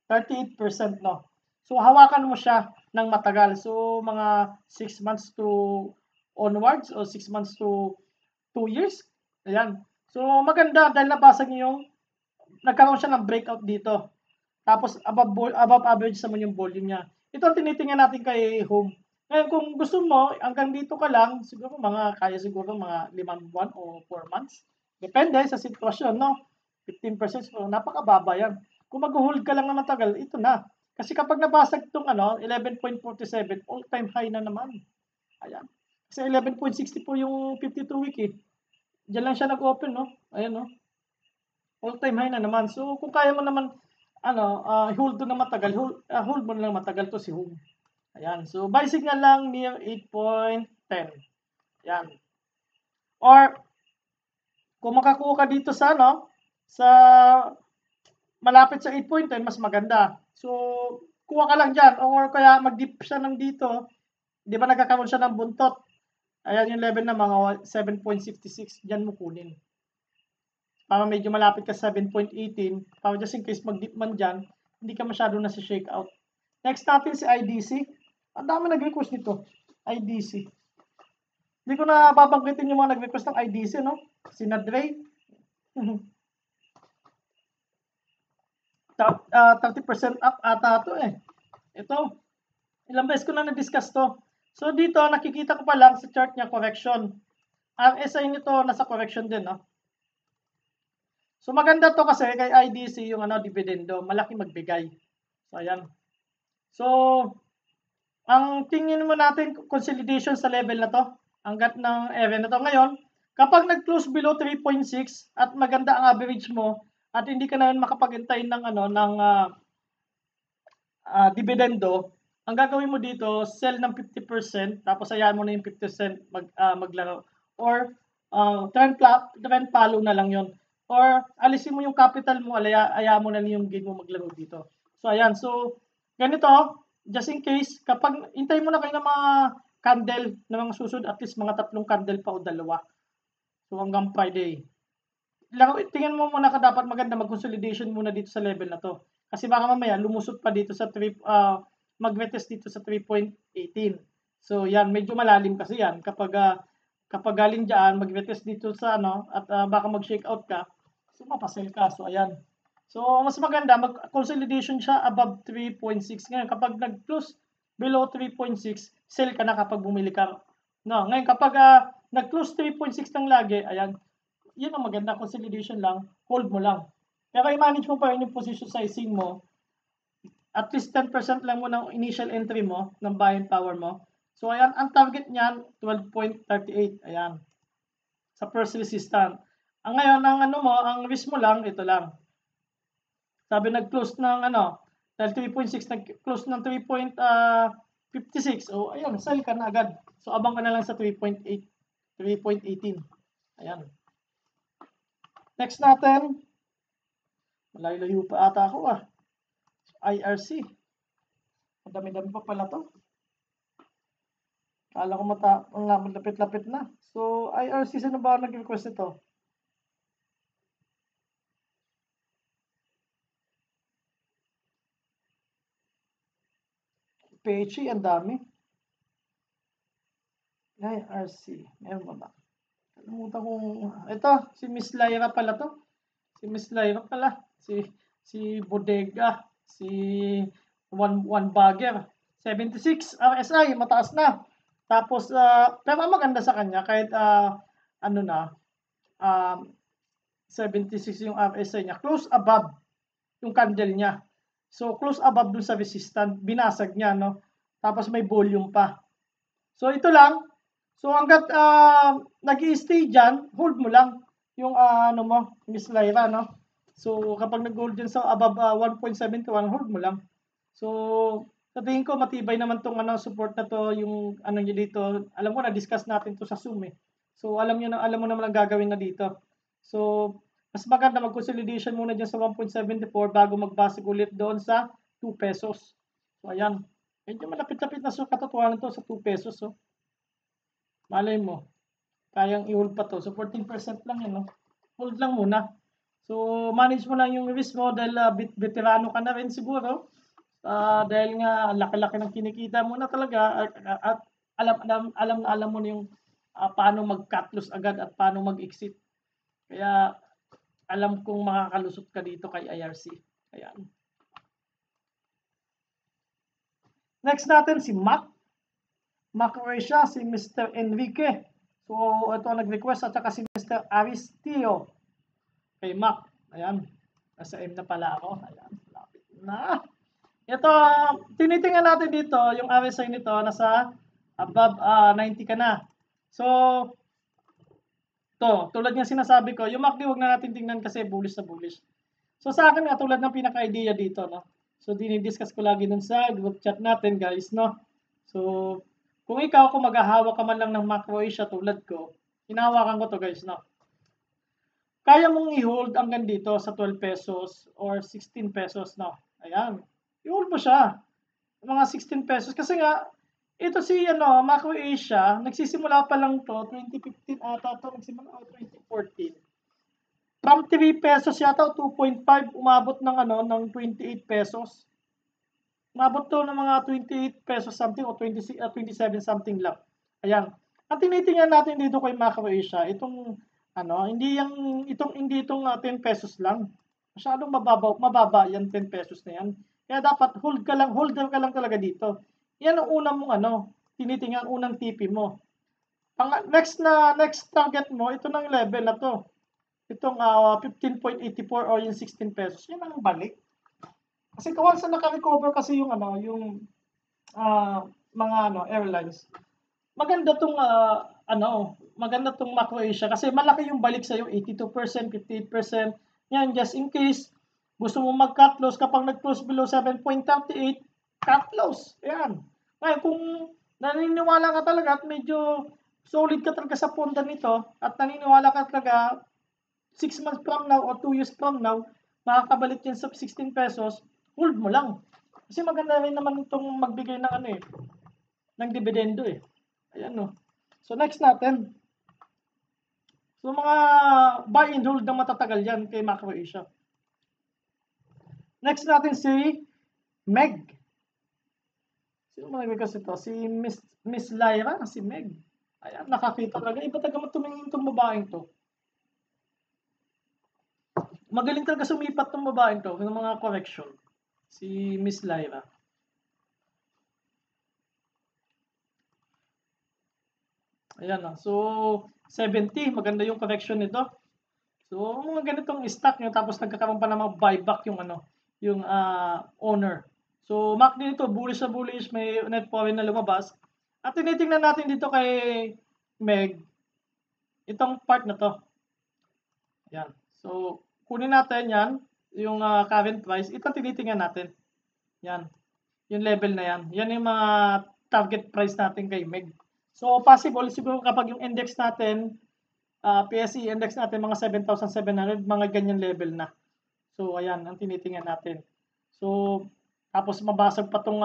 38%, no? So, hawakan mo siya ng matagal. So, mga 6 months to onwards o 6 months to 2 years. Ayan. So, maganda dahil nabasag niyo yung nagkaroon siya ng breakout dito. Tapos above average naman yung volume niya. Ito ang tinitingnan natin kay home. Ngayon kung gusto mo hanggang dito ka lang, siguro kaya siguro mga 5 buwan o 4 months. Depende sa sitwasyon, no? 15% so napakababa yan. Kung mag-hold ka lang na matagal, ito na. Kasi kapag nabasag itong 11.47, all-time high na naman. Ayan. Kasi 11.60 po yung 52 week eh. Diyan lang siya nag-open, no? Ayan, no? All-time high na naman. So, kung kaya mo naman, hold na matagal, hold mo na lang matagal to si home. Ayan. So, buy signal lang near 8.10. Ayan. Or, kung makakuha ka dito sa, sa malapit sa 8.10, mas maganda. So, kuha ka lang dyan. Or kaya mag-dip siya ng dito. Di ba nagkakaroon siya ng buntot? Ayan yung level na mga 7.66. Dyan mo kunin. Para medyo malapit ka sa 7.18. Para just in case mag-dip man dyan, hindi ka masyado na si shake out. Next natin si IDC. Ang dami nag-request nito. IDC. Hindi ko na babanggitin yung mga nag-request ng IDC, no? Si Nadre. 30% up ata ito eh. Ito. Ilang beses ko na na-discuss to. So dito, nakikita ko pa lang sa chart niya, correction. RSI nito, nasa correction din, no? So maganda to kasi kay IDC yung dividendo, malaki magbigay. So ayan. So ang tingin mo natin consolidation sa level na to, hanggat ng area na to ngayon, kapag nag-close below 3.6 at maganda ang average mo at hindi ka na makapag-intay ng dividendo, ang gagawin mo dito, sell ng 50%, tapos hayaan mo na yung 50% maglaro. Or trend follow na lang yon. Or alisin mo yung capital mo, hayaan mo na lang yung gain mo maglaro dito. So ayan, so ganito, just in case, kapag intay mo na kayo ng mga candle, ng mga susunod, at least mga 3 candle pa o 2. So hanggang Friday. Tingnan mo muna ka dapat maganda mag-consolidation muna dito sa level na to. Kasi baka mamaya lumusot pa dito sa mag-retest dito sa 3.18. So yan, medyo malalim kasi yan kapag galing diyan mag-retest dito sa at baka mag-shake out ka, so mapasell ka. So ayan. So mas maganda mag-consolidation siya above 3.6. Ngayon kapag nag-close below 3.6, sell ka na kapag bumili ka. No, ngayon kapag nag-close 3.6 lang lagi, ayan, yun ang maganda, consolidation lang, hold mo lang. Pero i-manage mo pa rin yung position sizing mo. At least 10% lang mo ng initial entry mo, ng buying power mo. So, ayan, ang target niyan, 12.38. Ayan. Sa first resistance. Ang ngayon, ang risk mo lang, ito lang. Sabi nag-close ng dahil 3.6, nag-close ng 3.56. O, ayan, sell ka na agad. So, abang ka na lang sa 3.8, 3.18. Ayan. Next natin, malayo-layo pa ata ako IRC. Madami-dami pa pala to. Kala ko malapit-lapit na. So, IRC, sino ba nag-request ito? PHE, ang dami. IRC, meron ba ba? Kalimutan kong, ito, si Miss Lyra pala to. Si Miss Lyra pala. Si Bodega. Si One Bagger. 76 RSI, mataas na. Tapos, pero maganda sa kanya, kahit 76 yung RSI niya. Close above yung candle niya. So, close above dun sa resistance. Binasag niya, no? Tapos may volume pa. So, ito lang. So, hanggat nag-i-stay dyan, hold mo lang yung Miss Lyra, no? So, kapag nag-hold dyan sa above 1.71, hold mo lang. So, sa tingin ko, matibay naman tong support na to, yung niya dito. Alam ko, na-discuss natin to sa Zoom eh. So, alam mo naman ang gagawin na dito. So, mas maganda mag-consolidation muna dyan sa 1.74 bago magbasag ulit doon sa 2 pesos. So, ayan. Medyo malapit-lapit na katotohanan to sa 2 pesos. So, malay mo, kayang i-hold pa to. So, 14% lang yan, no? Hold lang muna. So, manage mo lang yung risk mo dahil veterano ka na rin siguro. Dahil nga laki-laki ng kinikita mo na talaga at alam mo na yung paano mag-cut loss agad at paano mag-exit. Kaya alam kong makakalusot ka dito kay IRC. Ayan. Next natin si Mac Croatia, si Mr. Enrique. So, ito ang nag-request at saka si Mr. Aristio. Kay Mac. Ayan. Nasa M na pala ako. Ayan. Lapit na. Ito, tinitingnan natin dito, yung RSI nito, nasa above 90 ka na. So, tulad ng sinasabi ko, yung MACD huwag na natin tingnan kasi bullish na bullish. So, sa akin nga, tulad ng pinaka-idea dito, no? So, dinidiscuss ko lagi dun sa group chat natin, guys, no? So, kung maghahawak ka man lang ng Mac Croatia tulad ko, hinahawakan ko to, guys, no? Kaya mong i-hold hanggang dito sa 12 pesos or 16 pesos, no? Ayan. I-hold mo siya. Mga 16 pesos. Kasi nga, ito si Mac Croatia, nagsisimula pa lang to, 2015 ata to, nagsimula 2014. From 3 pesos yata, 2.5, umabot ng ng 28 pesos. Umabot to ng mga 28 pesos something o 27 something lang. Ayan. Ang tinitingnan natin dito kay Mac Croatia, itong hindi itong 10 pesos lang. Masyadong mababa yan 10 pesos na yan. Kaya dapat holder ka lang talaga dito. Yan ang unang mong tinitingnan, unang TP mo. Next target mo, ito ng level na to. Itong 15.84 or yung 16 pesos. Yan ang balik. Kasi once na naka-recover kasi yung mga airlines. Maganda tong maganda tong Mac Croatia kasi malaki yung balik sa iyo, 82%, 58%. Yan, just in case gusto mo mag-cut loss kapag nag-close below 7.38, cut loss. Yan. Ngayon, kung naniniwala ka talaga at medyo solid ka talaga sa ponda nito at naniniwala ka talaga 6 months from now or 2 years from now, makakabalik yan sa 16 pesos, hold mo lang. Kasi maganda rin naman itong magbigay ng ng dividendo eh. Ayan no. So next natin. So mga buy and hold na matatagal yan kay Mac Croatia. Next natin si Meg. Sino mo nag-request ito? Si Miss Lyra, si Meg. Ayan, nakakita talaga. Iba talaga tumingin itong babaeng to. Magaling talaga sumipat itong babaeng to ng mga correction. Si Miss Lyra. Ayan na. So, 70. Maganda yung correction nito. So, mga ganitong stock nyo. Tapos nagkakaroon pa ng mga buyback yung owner. So, MACD nito, bullish na bullish. May net foreign na lumabas. At tinitingnan natin dito kay Meg. Itong part na to. Ayan. So, kunin natin yan. Yung current price. Ito tinitingnan natin. Yan. Yung level na yan. Yan yung mga target price natin kay Meg. So, possible, siguro kapag yung index natin, PSE index natin, mga 7,700, mga ganyan level na. So, ayan, ang tinitingnan natin. So, tapos mabasag pa itong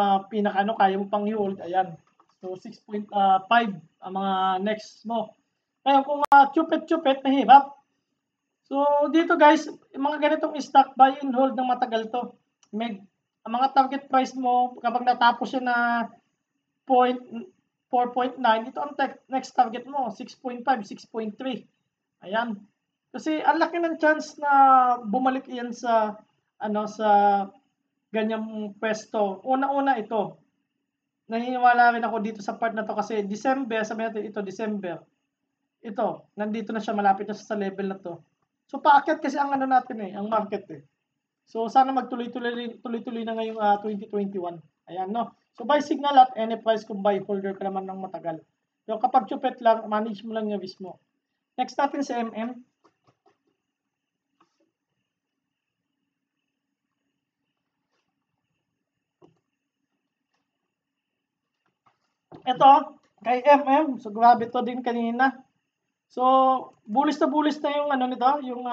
kaya mo pang i-hold, ayan. So, 6.5 ang mga next mo. Ngayon, kung chupet-chupet, mahirap. So, dito guys, mga ganitong stock, buy and hold ng matagal to. Ang mga target price mo, kapag natapos siya na 4.9, ito ang next target mo, 6.5, 6.3. Ayan. Kasi ang laki ng chance na bumalik iyan sa sa ganyang pwesto. Una-una ito. Naniniwala rin ako dito sa part na to kasi December, sabi natin ito, December. Ito, nandito na siya, malapit na siya sa level na to. So paakyat kasi ang natin ang market eh. So sana magtuloy-tuloy na ngayong 2021. Ayan no. So buy signal at any price kung buy holder ka naman ng matagal. So kapag chupet lang, manage mo lang yung risk mo. Next natin si MM. Ito, kay MM. So grabe to din kanina. So bullish na yung nito, yung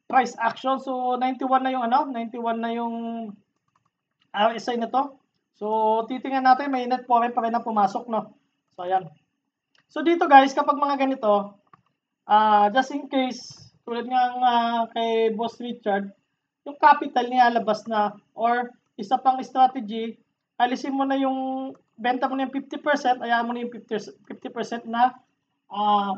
price action. So 91 na yung 91 na yung RSI na to. So titingnan natin, may net foreign pa rin na pumasok no. So ayan. So dito guys, kapag mga ganito, just in case, tulad nga kay Boss Richard, yung capital niya labas na, or isa pang strategy, alisin mo na yung, benta mo na yung 50%, ayaw mo na yung 50% na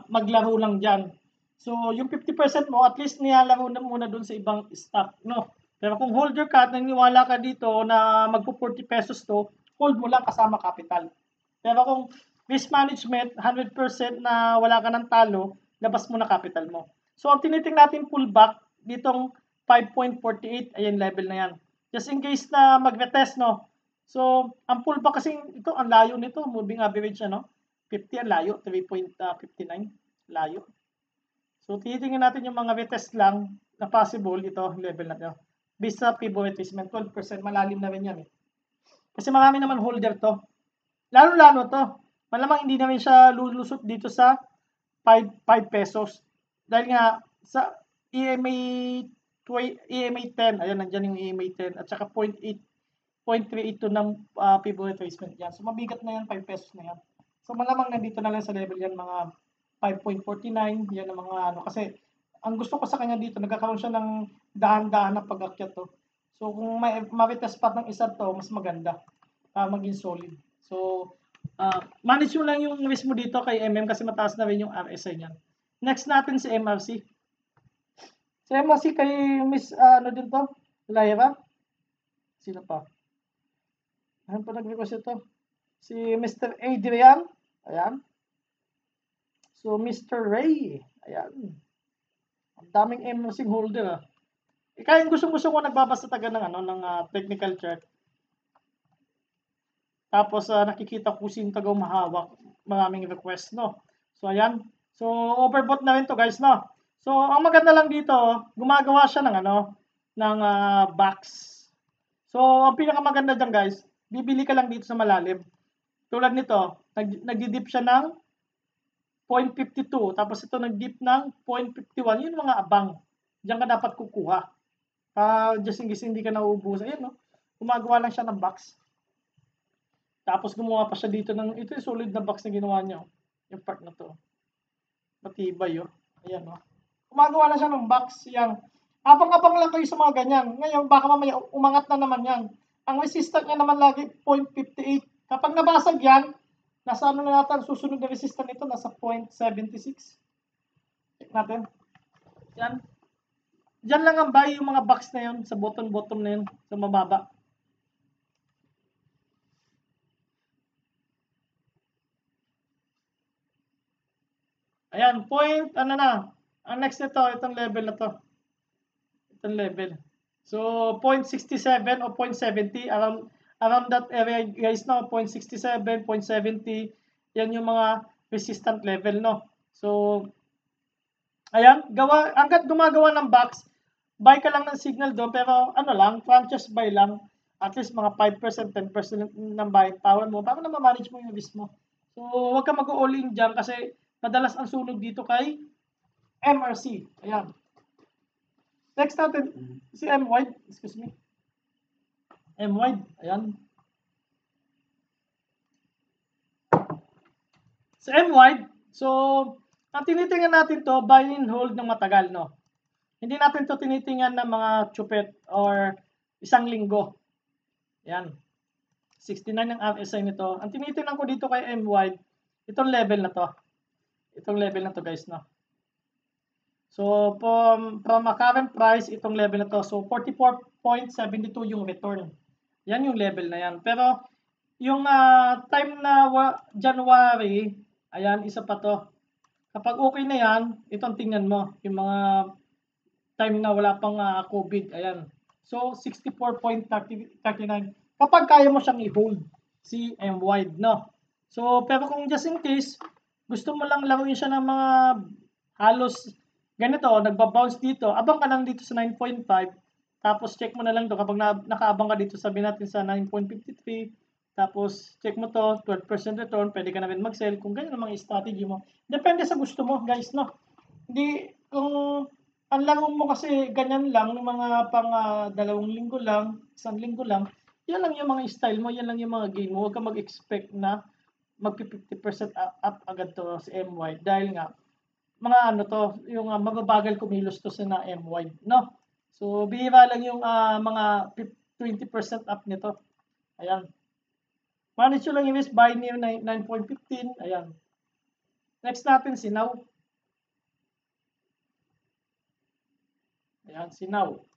maglaro lang dyan. So yung 50% mo, at least nilalaro na muna dun sa ibang stock, no? Pero kung holder ka at naniniwala ka dito na magpo 40 pesos to, hold mo lang kasama capital. Pero kung risk management, 100% na wala ka ng talo, labas mo na capital mo. So, ang tinitingnan natin pullback, ditong 5.48, ayan level na yan. Just in case na mag-retest, no? So, ang pullback kasi, ito, ang layo nito, moving average, ano? 50, ang layo, 3.59, layo. So, tinitingnan natin yung mga retest lang na possible, ito, level na ito. Based sa pivot retracement, 12%, malalim na rin yan, eh. Kasi marami naman holder to. Lalo-lalo to. Malamang hindi namin siya lulusot dito sa 5 pesos. Dahil nga, sa EMA 10, ayan, nandyan yung EMA 10, at saka 0.382 ng pivot retracement yan. So, mabigat na yan, 5 pesos na yan. So, malamang nandito na lang sa level yan, mga 5.49, yan ang mga ano. Kasi, ang gusto ko sa kanya dito, nagkakaroon siya ng dahan-dahan na pag-akyat to. So, kung ma-retest pa ng isa to, mas maganda. Maging solid. So, manage mo lang yung risk mo dito kay MM kasi mataas na rin yung RSI niyan. Next natin si MRC. Si MRC kay Miss, ano din to? Lyra? Sino pa? Ano pa nag-request ito? Si Mr. Adrian. Ayan. So, Mr. Ray. Ayan. Ang daming MRC holder, ah. Kaya gusto-gusto ko nagbabasa taga ng, ano, ng technical chart. Tapos, nakikita ko sino taga mahawak. Maraming request, no? So, ayan. So, overbought na rin to, guys, no? So, ang maganda lang dito, gumagawa siya ng, ano, ng box. So, ang pinakamaganda dyan, guys, bibili ka lang dito sa malalim. Tulad nito, nagdi-dip siya ng 0.52. Tapos ito nag-dip ng 0.51. Yun mga abang. Diyan ka dapat kukuha. Just in case hindi ka nauubusan. Ayan, no? Gumagawa lang siya ng box. Tapos gumawa pa siya dito ng, ito yung solid na box na ginawa niya. Yung part na to. Matibay, oh. Ayan, no? Gumagawa na siya ng box. Yan. Abang-abang lang kayo sa mga ganyan. Ngayon, baka mamaya umangat na naman yan. Ang resistant niya naman lagi 0.58. Kapag nabasag yan, nasa ano na natin, susunod na resistant nito, nasa 0.76. Check natin. Yan. Diyan lang ang buy yung mga box na yun, sa bottom na yun, sa mababa. Ayan, ano na, ang next nito, itong level na to. Itong level. So, 0.67 o 0.70, around that area, guys, no, 0.67, 0.70, yan yung mga resistant level, no. So, ayan, hanggat gumagawa ng box, buy ka lang ng signal doon, pero ano lang, franchise buy lang, at least mga 5%, 10% ng buying power mo, para na ma-manage mo yung risk mo. So, huwag ka mag-all in dyan kasi madalas ang sunog dito kay MRC. Ayan. Next natin, si M-Wide. Excuse me. M-Wide. Ayan. Sa M-Wide, so, ang tinitingnan natin to, buy and hold ng matagal, no? Hindi natin to tinitingnan ng mga chupet or isang linggo. Ayan. 69 ang RSI nito. Ang tinitingnan ko dito kay M-Wide, itong level na to. Itong level na to, guys, no? So, from a current price, itong level na to. So, 44.72 yung return. Yan yung level na yan. Pero, yung time na January, ayan, isa pa to. Kapag okay na yan, itong tingnan mo. Yung mga time na wala pang COVID, ayan. So, 64.39. Kapag kaya mo siyang i-hold, si M-Wide, no? So, pero kung just in case, gusto mo lang laruin siya ng mga halos ganito, nagba-bounce dito, abang ka lang dito sa 9.5, tapos check mo na lang to kapag nakaabang ka dito, sabi natin sa 9.53, tapos check mo to, 12% return, pwede ka na rin mag-sell kung ganyan ang mga strategy mo. Depende sa gusto mo, guys, no? Hindi, kung ang laro mo kasi ganyan lang, ng mga pang 2 linggo lang, 1 linggo lang, yan lang yung mga style mo, yan lang yung mga game mo. Huwag ka mag-expect na mag-50% up agad to si MY dahil nga mga ano to, yung mababagal kumilos to sa na MY, no? So, bihira lang yung mga 20% up nito. Ayan. Manage nyo lang yung risk, buy near 9.15. Ayan. Next natin, si Now. Ayan, si Now.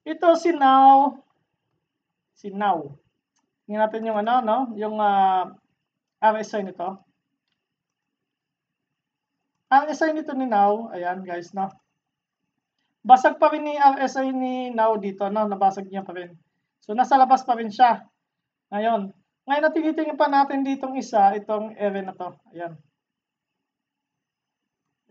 Ito si Now. Tingnan natin yung ano, no? Yung RSI nito. Ang RSI nito ni Now, ayan guys, no? Basag pa rin ni RSI ni Now dito, no? Nabasag niya pa rin. So, nasa labas pa rin siya. Ngayon na tinitingnan pa natin ditong isa, itong area na to. Ayan.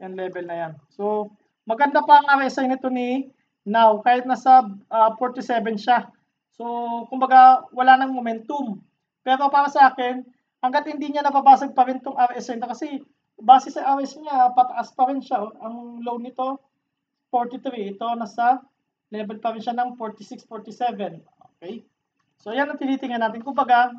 Yan level na yan. So, maganda pa ang RSI nito ni Now, kahit nasa 47 siya. So, kumbaga, wala nang momentum. Pero para sa akin, hanggat hindi niya nababasag pa rin itong RSI na kasi base sa RSI niya, pataas pa rin siya. Ang low nito, 43. Ito, nasa level pa rin siya ng 46, 47. Okay? So, yan ang tinitingnan natin. Kumbaga,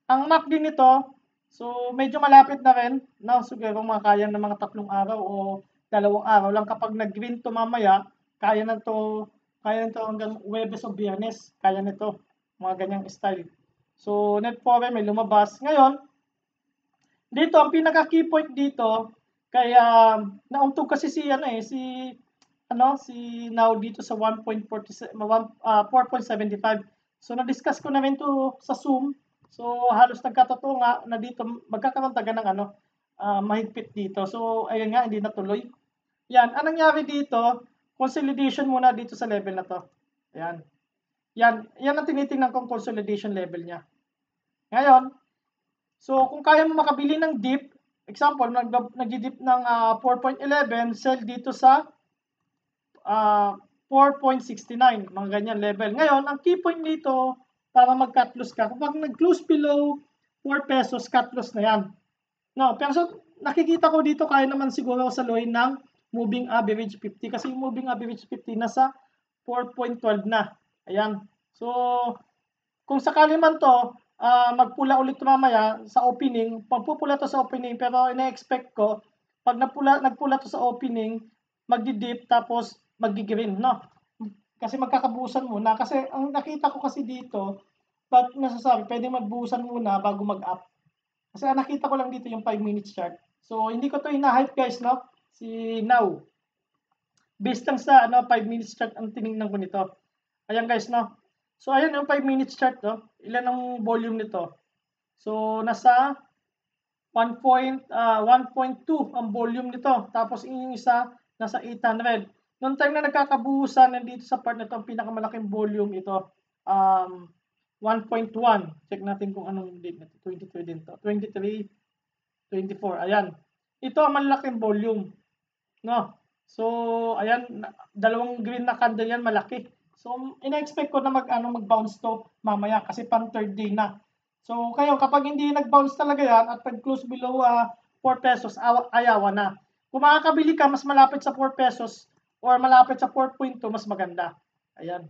ang MAC din nito, so medyo malapit na rin. No? Siguro makakaya ng mga 3 araw o 2 araw lang. Kapag nag-green to mamaya, kaya na to hanggang Huwebes o Biyernes. Kaya nito, mga ganyang style. So, net foreign may lumabas. Ngayon, dito, ang pinaka-key point dito, kaya nauntog kasi si Now dito sa 4.75. So, na-discuss ko na rin to sa Zoom. So, halos nagkatotoo nga na dito magkakaroon taga ng mahigpit dito. So, ayun nga, hindi natuloy. Yan, anong nangyari dito? Consolidation muna dito sa level na to. Ayan. Yan ang tinitingnan kong consolidation level niya. Ngayon, so kung kaya mo makabili ng dip, example, nag-dip ng 4.11, sell dito sa 4.69, mga ganyan level. Ngayon, ang key point dito, para mag-cut loss ka, kapag nag-close below 4 pesos, cut loss na yan. No, pero so, nakikita ko dito, kaya naman siguro saluhin ng moving average 50, kasi yung moving average 50 nasa 4.12 na. Ayan. So, kung sakali man to, magpula ulit mamaya sa opening, magpupula to sa opening, pero ina-expect ko, pag nagpula to sa opening, magdi-dip, tapos maggi-green, no? Kasi magkakabuusan muna. Kasi ang nakita ko kasi dito, ba't nasasabi, pwede magbuusan muna bago mag-up. Kasi nakita ko lang dito yung 5 minutes chart. So, hindi ko to ina-hype guys, no? Si Now. Based lang sa 5 minutes chart ang tinignan ko nito. Ayan guys, no? So, ayan yung 5 minutes chart, no? Ilan ang volume nito? So, nasa 1.2 ang volume nito. Tapos, yung isa, nasa 800. Noong time na nagkakabuhusan, nandito sa part na ito, ang pinakamalaking volume ito, 1.1. Check natin kung anong date nito. 23 din to. 23, 24. Ayan. Ito ang malaking volume. No? So, ayan, dalawang green na candle yan, malaki. So, ina-expect ko na mag-bounce to mamaya kasi pang third day na. So, kayo, kapag hindi nag-bounce talaga yan at nag-close below 4 pesos, ayawa na. Kung makakabili ka, mas malapit sa 4 pesos or malapit sa 4.2, mas maganda. Ayan.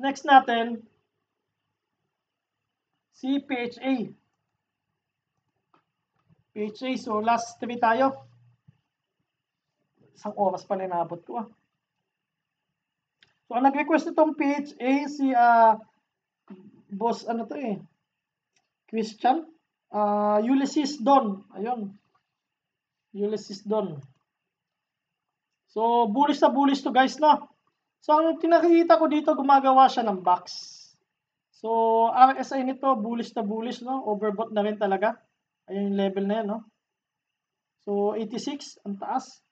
Next natin, si PHA. PHA, so last 3 tayo. Isang oras pa na inabot ko. So, ang nag-request itong PHA, si boss, Christian, Ulysses Don. Ayun. Ulysses Don. So, bullish to guys, no? So, ang tinakita ko dito, gumagawa siya ng box. So, RSI nito, bullish, no? Overbought na rin talaga. Ayun yung level na yan, no? So, 86, ang taas.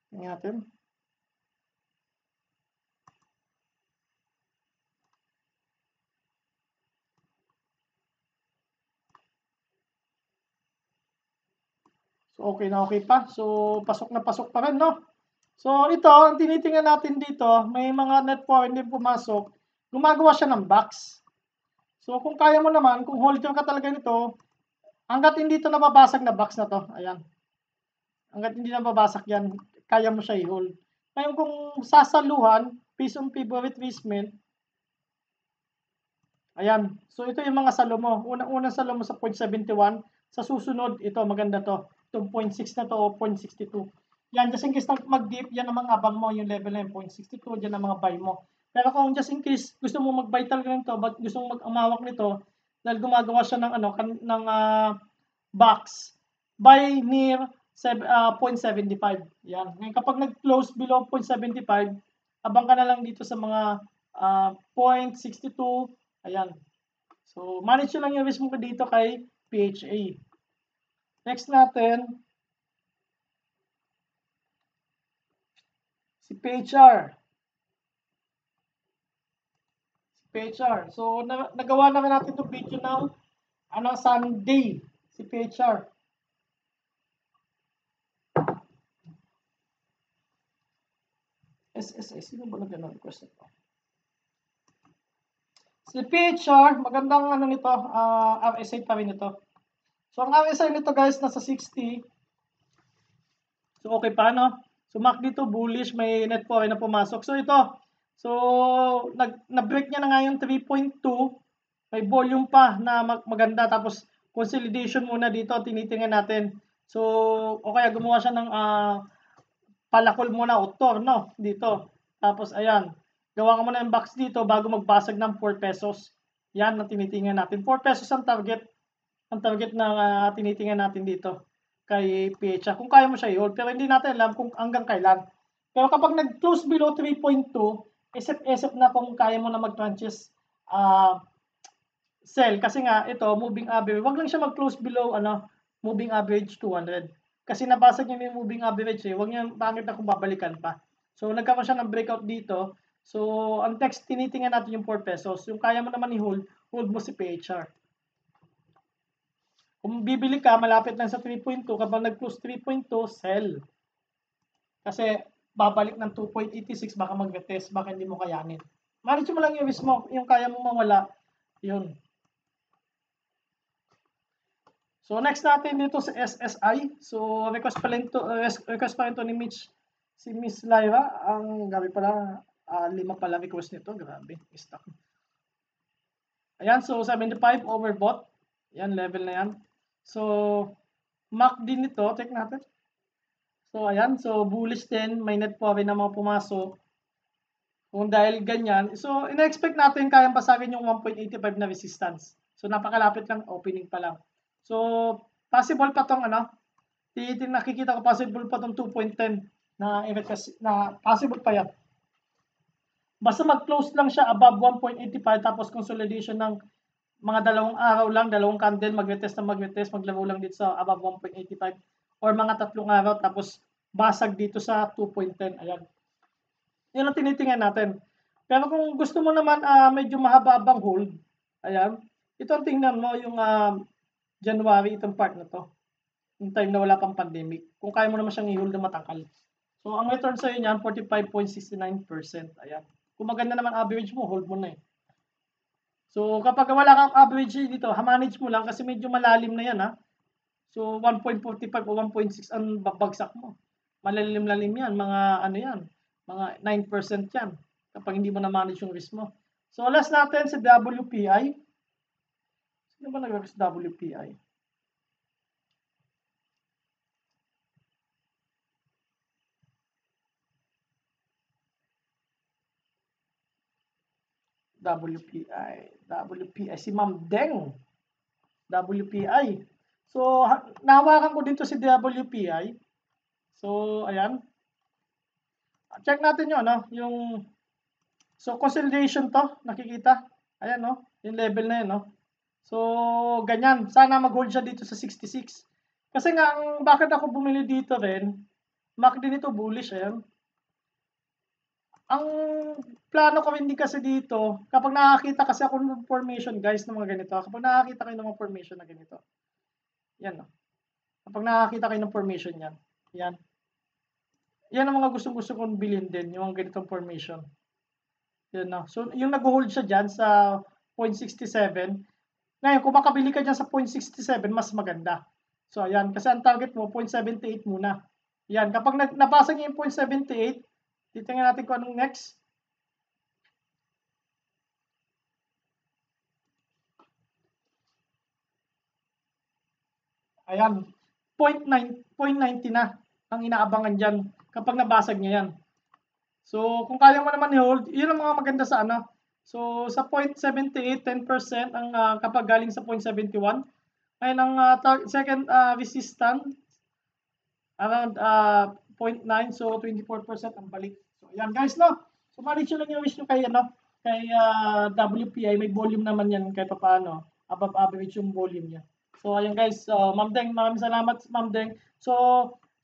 Tingnan natin. So, okay na okay pa. So, pasok na pasok pa rin, no? So, ito, ang tinitingnan natin dito, may mga net foreign din pumasok. Gumagawa siya ng box. So, kung kaya mo naman, kung holder ka talaga nito, hanggat hindi ito nababasag na box na to, ayan. Hanggat hindi nababasag yan, kaya mo siya i-hold. Ngayon, kung sasaluhan, based on favorite retracement, ayan. So, ito yung mga salo mo. Unang salo mo sa 0.71. Sa susunod, ito, maganda to. Itong 0.6 na to o 0.62. Yan, just in case mag-dip, yan ang mga abang mo, yung level na yung 0.62, yan ang mga buy mo. Pero kung just in case gusto mo mag-buy talaga nito, but gusto mo mag-amawak nito, dahil gumagawa siya ng box, buy near 0.75. Yan. Ngayon, kapag nag-close below 0.75, abang ka na lang dito sa mga 0.62. Ayan. So, manage nyo lang yung risk mo dito kay PHA. Next natin, si PHR. So, nagawa na natin itong video ng Sunday, si PHR. SSS, sino ba nag-request ito? Si PHR, magandang nito, RSI pa rin ito. So, ang RSI nito guys, nasa 60. So, okay pa, no? So, MAC dito, bullish, may net foreign na pumasok. So, ito, na-break niya na nga yung 3.2. May volume pa na maganda. Tapos, consolidation muna dito, tinitingnan natin. So, o kaya gumawa siya ng palakol muna o no? Dito. Tapos, ayan. Gawa ka muna ng box dito bago magbasag ng 4 pesos. Yan na tinitingnan natin. 4 pesos ang target. Ang target na tinitingnan natin dito kay PHA. Kung kaya mo siya i-hold. Pero hindi natin alam kung hanggang kailan. Pero kapag nag-close below 3.2, isip na kung kaya mo na mag-tranches sell. Kasi nga, ito, moving average. Wag lang siya mag-close below moving average 200. Kasi nabasag niya yung moving average Wag niya, pangit na kung babalikan pa. So, nagkaroon siya ng breakout dito. So, ang text, tinitingnan natin yung 4 pesos. Yung kaya mo naman i-hold, hold mo si PHR. Kung bibili ka, malapit lang sa 3.2. Kapag nag-close 3.2, sell. Kasi, babalik ng 2.86, baka mag-retest, baka hindi mo kayanin. Manage mo lang yung risk mo, yung kaya mo mawala, yun. So, next natin dito sa SSI. So, request pa rin to ni Mitch, si Miss Lyra. Ang gabi pala, 5 pala request nito. Grabe, stuck. Ayan, so 75 overbought. Yan, level na yan. So, MAC din ito. Check natin. So, ayan. So, bullish din. May net po rin na mga pumasok. Kung dahil ganyan. So, ina-expect natin kayang pasagin yung 1.85 na resistance. So, napakalapit lang. Opening pa lang. So, possible pa tong nakikita ko possible pa tong 2.10 na possible pa yan. Basta mag-close lang siya above 1.85 tapos consolidation ng mga 2 araw lang, 2 candle, mag-retest, maglaro lang dito sa above 1.85 or mga 3 araw tapos basag dito sa 2.10. Ayan. Yan ang tinitingnan natin. Pero kung gusto mo naman medyo mahaba-habang hold, ayan, ito ang tingnan mo yung January, itong part na to. Yung time na wala pang pandemic. Kung kaya mo naman siyang i-hold na matangkal. So, ang return sa'yo niyan, 45.69%. Ayan. Kung maganda naman average mo, hold mo na eh. So, kapag wala kang average dito, manage mo lang kasi medyo malalim na yan So, 1.45 o 1.6 ang babagsak mo. Malalim-lalim yan. Mga yan. Mga 9% yan. Kapag hindi mo na manage yung risk mo. So, last natin si WPI. Sino ba nag-request WPI? WPI, si Ma'am Deng. WPI. So, nahawakan ko dito si WPI. So, ayan. Check natin yun, so, consolidation to, nakikita. Ayan, yung level na yun, So, ganyan. Sana mag-hold siya dito sa 66. Kasi nga, bakit ako bumili dito rin, MAC din ito, bullish, ayan. Ang plano ko hindi kasi dito, kapag nakakita kasi ako ng formation guys ng mga ganito, kapag nakakita kayo ng mga formation na ganito, yan kapag nakakita kayo ng formation yan, yan ang mga gustong-gusto kong bilhin din, yung mga ganitong formation. Yan So, yung nag-hold siya dyan sa 0.67, ngayon, kung makabili ka dyan sa 0.67, mas maganda. So, ayan, kasi ang target mo, 0.78 muna. Yan, kapag napasa niya yung 0.78, titingnan natin kung anong next. Ayan, 0.90 na ang inaabangan dyan kapag nabasag niya yan. So, kung kaya mo naman i-hold, yun ang mga maganda sa So, sa 0.78, 10% ang kapag galing sa 0.71. Ayun ang second resistance. around 0.9, so 24% ang balik. So ayan guys, no. So manage lang yung wish nyo kay ano, kay WPI, may volume naman yan kahit paano, above average yung volume niya. So ayan guys, Ma'am Deng, maraming salamat Ma'am Deng. So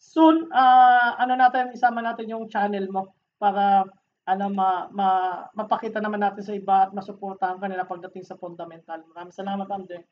soon ano natin, isama natin yung channel mo para ano mapakita naman natin sa iba at masuportahan kanila pagdating sa fundamental. Maraming salamat Ma'am Deng.